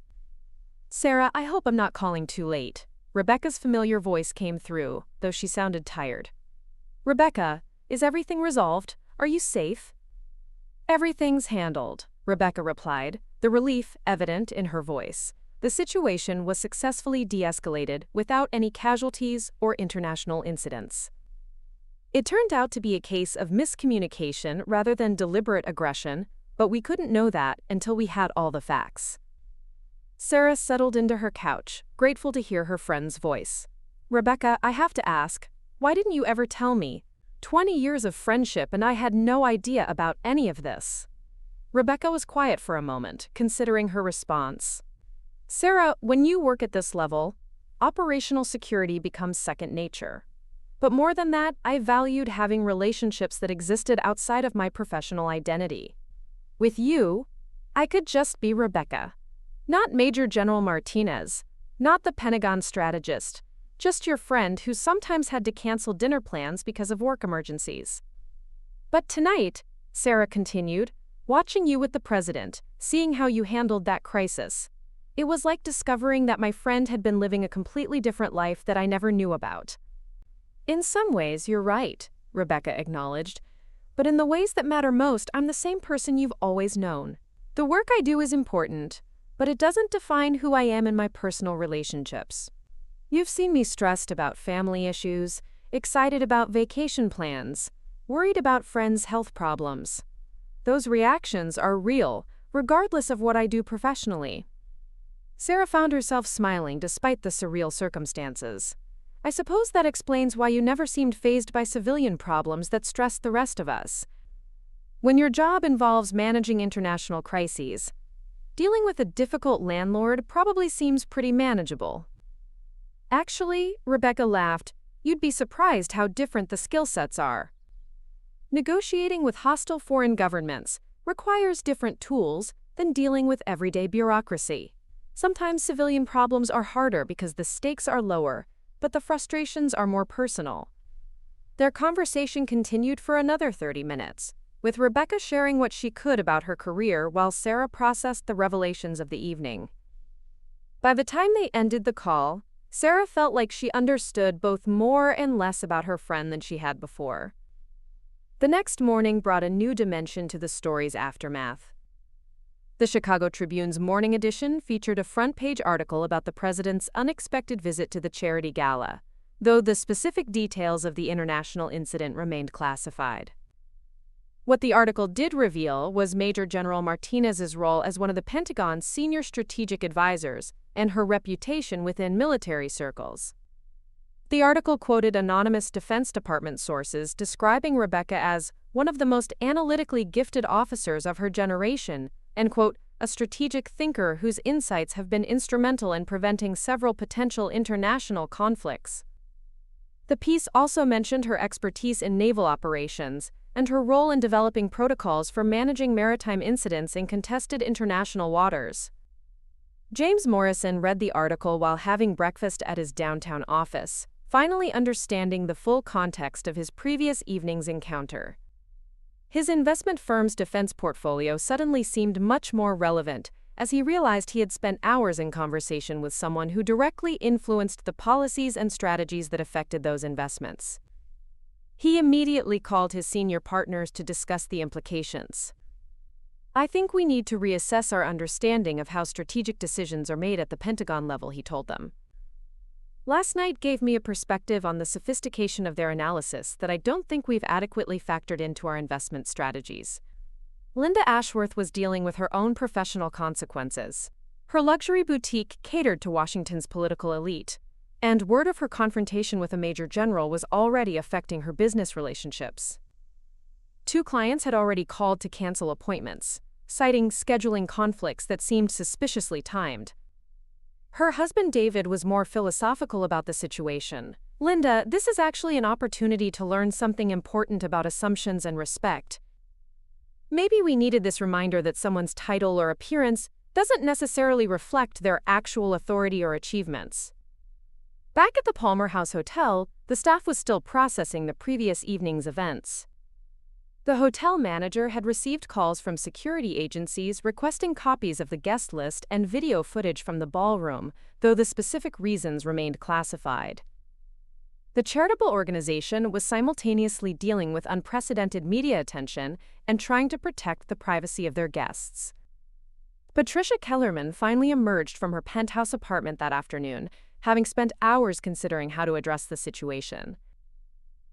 "Sarah, I hope I'm not calling too late." Rebecca's familiar voice came through, though she sounded tired. "Rebecca, is everything resolved? Are you safe?" "Everything's handled," Rebecca replied, the relief evident in her voice. The situation was successfully de-escalated without any casualties or international incidents. It turned out to be a case of miscommunication rather than deliberate aggression, but we couldn't know that until we had all the facts. Sarah settled into her couch, grateful to hear her friend's voice. "Rebecca, I have to ask, why didn't you ever tell me? 20 years of friendship and I had no idea about any of this." Rebecca was quiet for a moment, considering her response. "Sarah, when you work at this level, operational security becomes second nature. But more than that, I valued having relationships that existed outside of my professional identity. With you, I could just be Rebecca. Not Major General Martinez, not the Pentagon strategist, just your friend who sometimes had to cancel dinner plans because of work emergencies. But tonight," Sarah continued, "watching you with the president, seeing how you handled that crisis, it was like discovering that my friend had been living a completely different life that I never knew about." "In some ways, you're right," Rebecca acknowledged. "But in the ways that matter most, I'm the same person you've always known. The work I do is important, but it doesn't define who I am in my personal relationships. You've seen me stressed about family issues, excited about vacation plans, worried about friends' health problems. Those reactions are real, regardless of what I do professionally." Sarah found herself smiling despite the surreal circumstances. "I suppose that explains why you never seemed fazed by civilian problems that stressed the rest of us. When your job involves managing international crises, dealing with a difficult landlord probably seems pretty manageable." "Actually," Rebecca laughed, "you'd be surprised how different the skill sets are. Negotiating with hostile foreign governments requires different tools than dealing with everyday bureaucracy. Sometimes civilian problems are harder because the stakes are lower, but the frustrations are more personal." Their conversation continued for another 30 minutes, with Rebecca sharing what she could about her career while Sarah processed the revelations of the evening. By the time they ended the call, Sarah felt like she understood both more and less about her friend than she had before. The next morning brought a new dimension to the story's aftermath. The Chicago Tribune's morning edition featured a front-page article about the president's unexpected visit to the charity gala, though the specific details of the international incident remained classified. What the article did reveal was Major General Martinez's role as one of the Pentagon's senior strategic advisors and her reputation within military circles. The article quoted anonymous Defense Department sources describing Rebecca as one of the most analytically gifted officers of her generation and, quote, a strategic thinker whose insights have been instrumental in preventing several potential international conflicts. The piece also mentioned her expertise in naval operations and her role in developing protocols for managing maritime incidents in contested international waters. James Morrison read the article while having breakfast at his downtown office, finally understanding the full context of his previous evening's encounter. His investment firm's defense portfolio suddenly seemed much more relevant, as he realized he had spent hours in conversation with someone who directly influenced the policies and strategies that affected those investments. He immediately called his senior partners to discuss the implications. "I think we need to reassess our understanding of how strategic decisions are made at the Pentagon level," he told them. "Last night gave me a perspective on the sophistication of their analysis that I don't think we've adequately factored into our investment strategies." Linda Ashworth was dealing with her own professional consequences. Her luxury boutique catered to Washington's political elite, and word of her confrontation with a major general was already affecting her business relationships. 2 clients had already called to cancel appointments, citing scheduling conflicts that seemed suspiciously timed. Her husband David was more philosophical about the situation. "Linda, this is actually an opportunity to learn something important about assumptions and respect. Maybe we needed this reminder that someone's title or appearance doesn't necessarily reflect their actual authority or achievements." Back at the Palmer House Hotel, the staff was still processing the previous evening's events. The hotel manager had received calls from security agencies requesting copies of the guest list and video footage from the ballroom, though the specific reasons remained classified. The charitable organization was simultaneously dealing with unprecedented media attention and trying to protect the privacy of their guests. Patricia Kellerman finally emerged from her penthouse apartment that afternoon, having spent hours considering how to address the situation.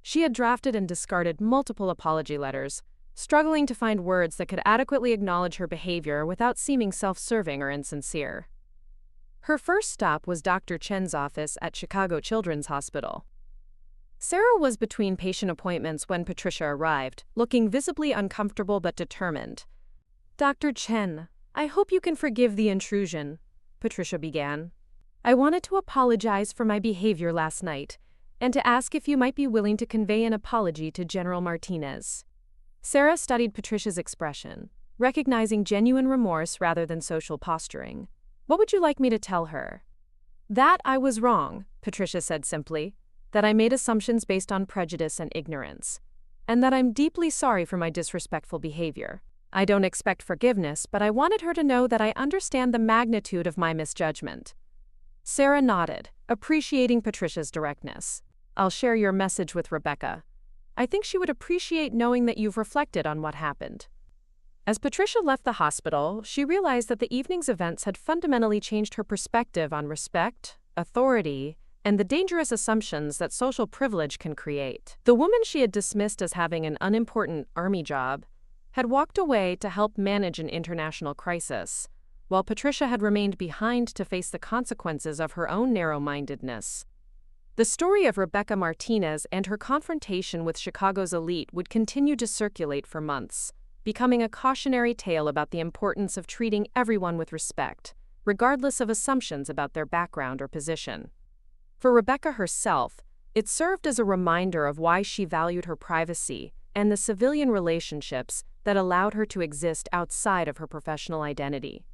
She had drafted and discarded multiple apology letters, struggling to find words that could adequately acknowledge her behavior without seeming self-serving or insincere. Her first stop was Dr. Chen's office at Chicago Children's Hospital. Sarah was between patient appointments when Patricia arrived, looking visibly uncomfortable but determined. "Dr. Chen, I hope you can forgive the intrusion," Patricia began. "I wanted to apologize for my behavior last night, and to ask if you might be willing to convey an apology to General Martinez." Sarah studied Patricia's expression, recognizing genuine remorse rather than social posturing. "What would you like me to tell her?" "That I was wrong," Patricia said simply, "that I made assumptions based on prejudice and ignorance, and that I'm deeply sorry for my disrespectful behavior. I don't expect forgiveness, but I wanted her to know that I understand the magnitude of my misjudgment." Sarah nodded, appreciating Patricia's directness. "I'll share your message with Rebecca. I think she would appreciate knowing that you've reflected on what happened." As Patricia left the hospital, she realized that the evening's events had fundamentally changed her perspective on respect, authority, and the dangerous assumptions that social privilege can create. The woman she had dismissed as having an unimportant army job had walked away to help manage an international crisis, while Patricia had remained behind to face the consequences of her own narrow-mindedness. The story of Rebecca Martinez and her confrontation with Chicago's elite would continue to circulate for months, becoming a cautionary tale about the importance of treating everyone with respect, regardless of assumptions about their background or position. For Rebecca herself, it served as a reminder of why she valued her privacy and the civilian relationships that allowed her to exist outside of her professional identity.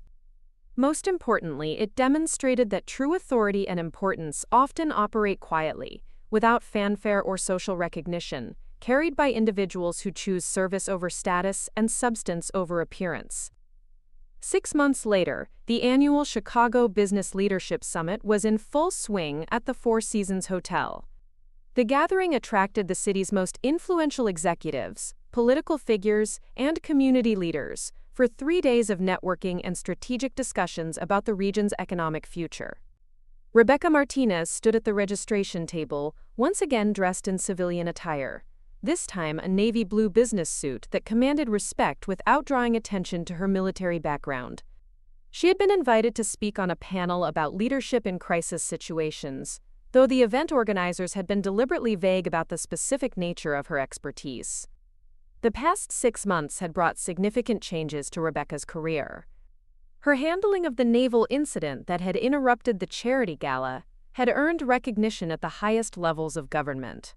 Most importantly, it demonstrated that true authority and importance often operate quietly, without fanfare or social recognition, carried by individuals who choose service over status and substance over appearance. 6 months later, the annual Chicago Business Leadership Summit was in full swing at the Four Seasons Hotel. The gathering attracted the city's most influential executives, political figures, and community leaders, for 3 days of networking and strategic discussions about the region's economic future. Rebecca Martinez stood at the registration table, once again dressed in civilian attire, this time a navy blue business suit that commanded respect without drawing attention to her military background. She had been invited to speak on a panel about leadership in crisis situations, though the event organizers had been deliberately vague about the specific nature of her expertise. The past 6 months had brought significant changes to Rebecca's career. Her handling of the naval incident that had interrupted the charity gala had earned recognition at the highest levels of government.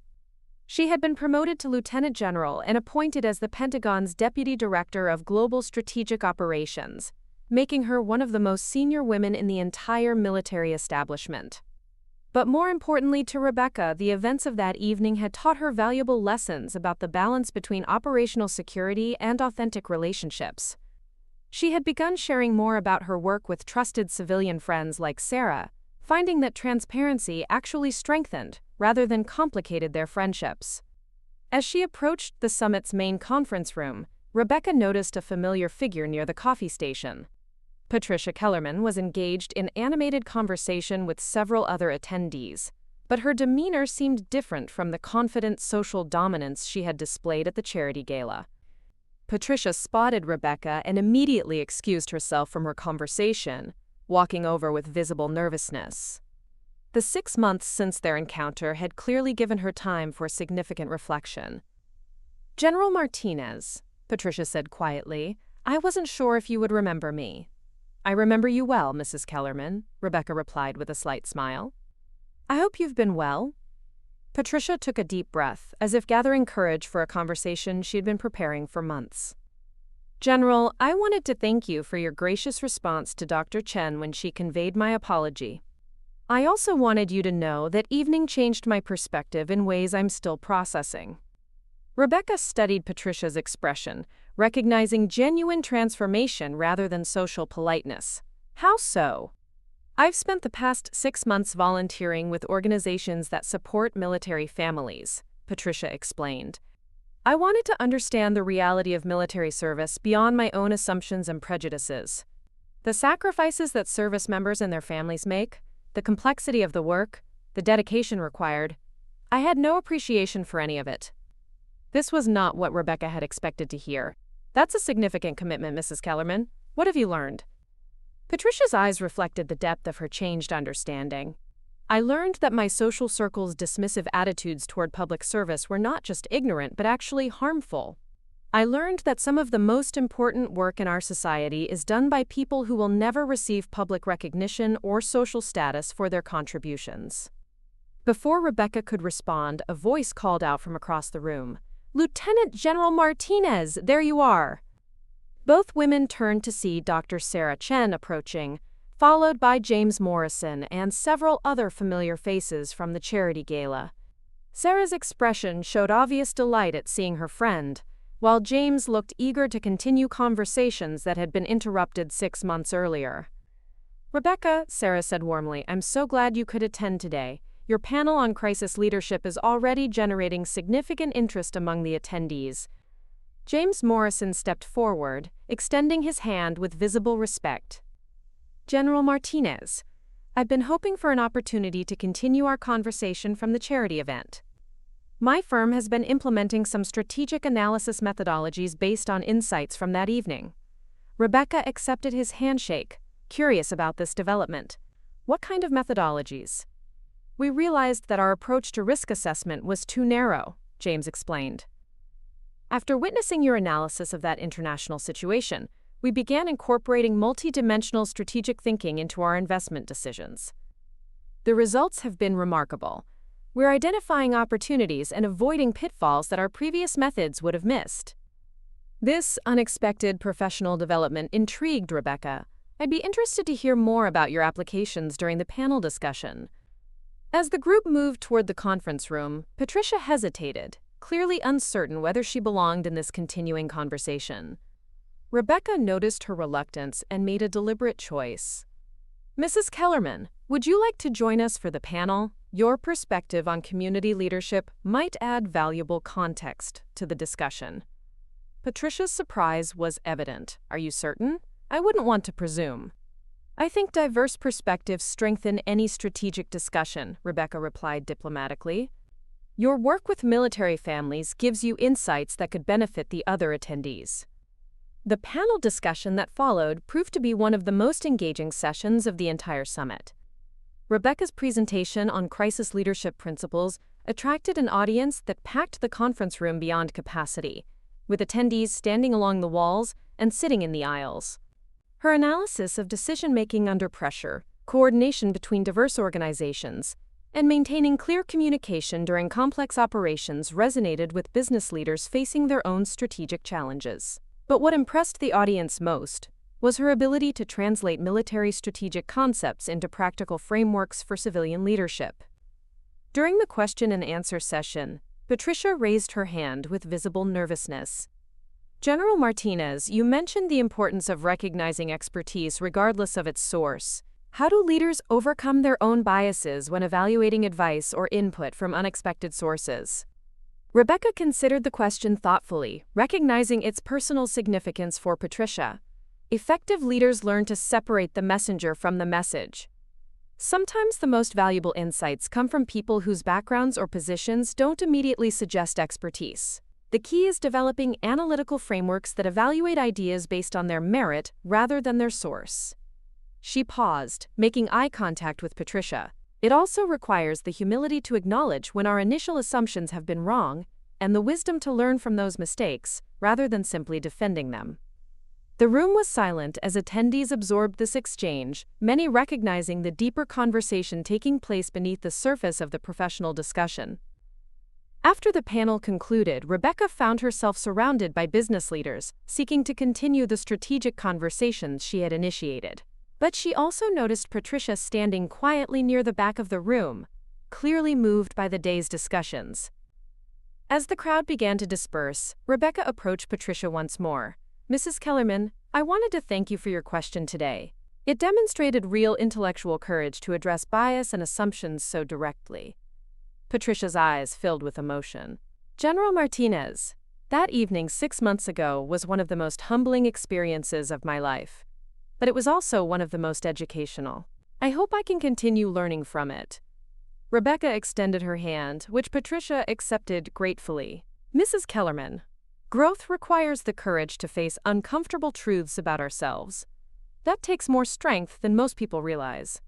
She had been promoted to lieutenant general and appointed as the Pentagon's deputy director of global strategic operations, making her one of the most senior women in the entire military establishment. But more importantly to Rebecca, the events of that evening had taught her valuable lessons about the balance between operational security and authentic relationships. She had begun sharing more about her work with trusted civilian friends like Sarah, finding that transparency actually strengthened rather than complicated their friendships. As she approached the summit's main conference room, Rebecca noticed a familiar figure near the coffee station. Patricia Kellerman was engaged in animated conversation with several other attendees, but her demeanor seemed different from the confident social dominance she had displayed at the charity gala. Patricia spotted Rebecca and immediately excused herself from her conversation, walking over with visible nervousness. The 6 months since their encounter had clearly given her time for significant reflection. "General Martinez," Patricia said quietly, "I wasn't sure if you would remember me." "I remember you well, Mrs. Kellerman," Rebecca replied with a slight smile. "I hope you've been well." Patricia took a deep breath, as if gathering courage for a conversation she had been preparing for months. "General, I wanted to thank you for your gracious response to Dr. Chen when she conveyed my apology. I also wanted you to know that evening changed my perspective in ways I'm still processing." Rebecca studied Patricia's expression, recognizing genuine transformation rather than social politeness. "How so?" "I've spent the past 6 months volunteering with organizations that support military families," Patricia explained. "I wanted to understand the reality of military service beyond my own assumptions and prejudices. The sacrifices that service members and their families make, the complexity of the work, the dedication required. I had no appreciation for any of it." This was not what Rebecca had expected to hear. "That's a significant commitment, Mrs. Kellerman. What have you learned?" Patricia's eyes reflected the depth of her changed understanding. "I learned that my social circle's dismissive attitudes toward public service were not just ignorant but actually harmful. I learned that some of the most important work in our society is done by people who will never receive public recognition or social status for their contributions." Before Rebecca could respond, a voice called out from across the room, "Lieutenant General Martinez, there you are." Both women turned to see Dr. Sarah Chen approaching, followed by James Morrison and several other familiar faces from the charity gala. Sarah's expression showed obvious delight at seeing her friend, while James looked eager to continue conversations that had been interrupted 6 months earlier. "Rebecca," Sarah said warmly, "I'm so glad you could attend today. Your panel on crisis leadership is already generating significant interest among the attendees." James Morrison stepped forward, extending his hand with visible respect. "General Martinez, I've been hoping for an opportunity to continue our conversation from the charity event. My firm has been implementing some strategic analysis methodologies based on insights from that evening." Rebecca accepted his handshake, curious about this development. "What kind of methodologies?" "We realized that our approach to risk assessment was too narrow," James explained. "After witnessing your analysis of that international situation, we began incorporating multidimensional strategic thinking into our investment decisions. The results have been remarkable. We're identifying opportunities and avoiding pitfalls that our previous methods would have missed." This unexpected professional development intrigued Rebecca. "I'd be interested to hear more about your applications during the panel discussion." As the group moved toward the conference room, Patricia hesitated, clearly uncertain whether she belonged in this continuing conversation. Rebecca noticed her reluctance and made a deliberate choice. "Mrs. Kellerman, would you like to join us for the panel? Your perspective on community leadership might add valuable context to the discussion." Patricia's surprise was evident. "Are you certain? I wouldn't want to presume." "I think diverse perspectives strengthen any strategic discussion," Rebecca replied diplomatically. "Your work with military families gives you insights that could benefit the other attendees." The panel discussion that followed proved to be one of the most engaging sessions of the entire summit. Rebecca's presentation on crisis leadership principles attracted an audience that packed the conference room beyond capacity, with attendees standing along the walls and sitting in the aisles. Her analysis of decision-making under pressure, coordination between diverse organizations, and maintaining clear communication during complex operations resonated with business leaders facing their own strategic challenges. But what impressed the audience most was her ability to translate military strategic concepts into practical frameworks for civilian leadership. During the question and answer session, Patricia raised her hand with visible nervousness. "General Martinez, you mentioned the importance of recognizing expertise regardless of its source. How do leaders overcome their own biases when evaluating advice or input from unexpected sources?" Rebecca considered the question thoughtfully, recognizing its personal significance for Patricia. Effective leaders learn to separate the messenger from the message. Sometimes the most valuable insights come from people whose backgrounds or positions don't immediately suggest expertise. The key is developing analytical frameworks that evaluate ideas based on their merit rather than their source. She paused, making eye contact with Patricia. It also requires the humility to acknowledge when our initial assumptions have been wrong, and the wisdom to learn from those mistakes, rather than simply defending them. The room was silent as attendees absorbed this exchange, many recognizing the deeper conversation taking place beneath the surface of the professional discussion. After the panel concluded, Rebecca found herself surrounded by business leaders, seeking to continue the strategic conversations she had initiated. But she also noticed Patricia standing quietly near the back of the room, clearly moved by the day's discussions. As the crowd began to disperse, Rebecca approached Patricia once more. "Mrs. Kellerman, I wanted to thank you for your question today. It demonstrated real intellectual courage to address bias and assumptions so directly." Patricia's eyes filled with emotion. "General Martinez, that evening 6 months ago was one of the most humbling experiences of my life. But it was also one of the most educational. I hope I can continue learning from it." Rebecca extended her hand, which Patricia accepted gratefully. "Mrs. Kellerman, growth requires the courage to face uncomfortable truths about ourselves. That takes more strength than most people realize."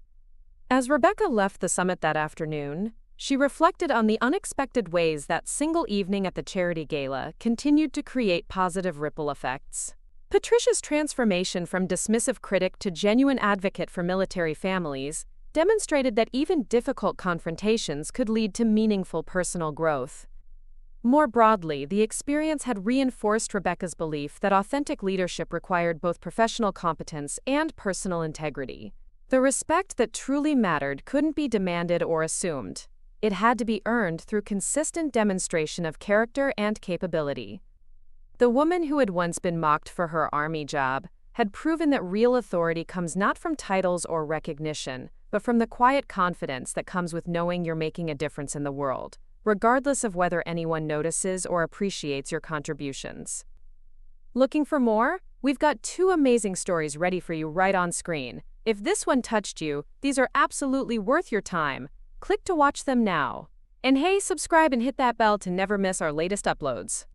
As Rebecca left the summit that afternoon, she reflected on the unexpected ways that single evening at the charity gala continued to create positive ripple effects. Patricia's transformation from dismissive critic to genuine advocate for military families demonstrated that even difficult confrontations could lead to meaningful personal growth. More broadly, the experience had reinforced Rebecca's belief that authentic leadership required both professional competence and personal integrity. The respect that truly mattered couldn't be demanded or assumed. It had to be earned through consistent demonstration of character and capability. The woman who had once been mocked for her army job had proven that real authority comes not from titles or recognition, but from the quiet confidence that comes with knowing you're making a difference in the world, regardless of whether anyone notices or appreciates your contributions. Looking for more? We've got 2 amazing stories ready for you right on screen. If this one touched you, these are absolutely worth your time. Click to watch them now. And hey, subscribe and hit that bell to never miss our latest uploads.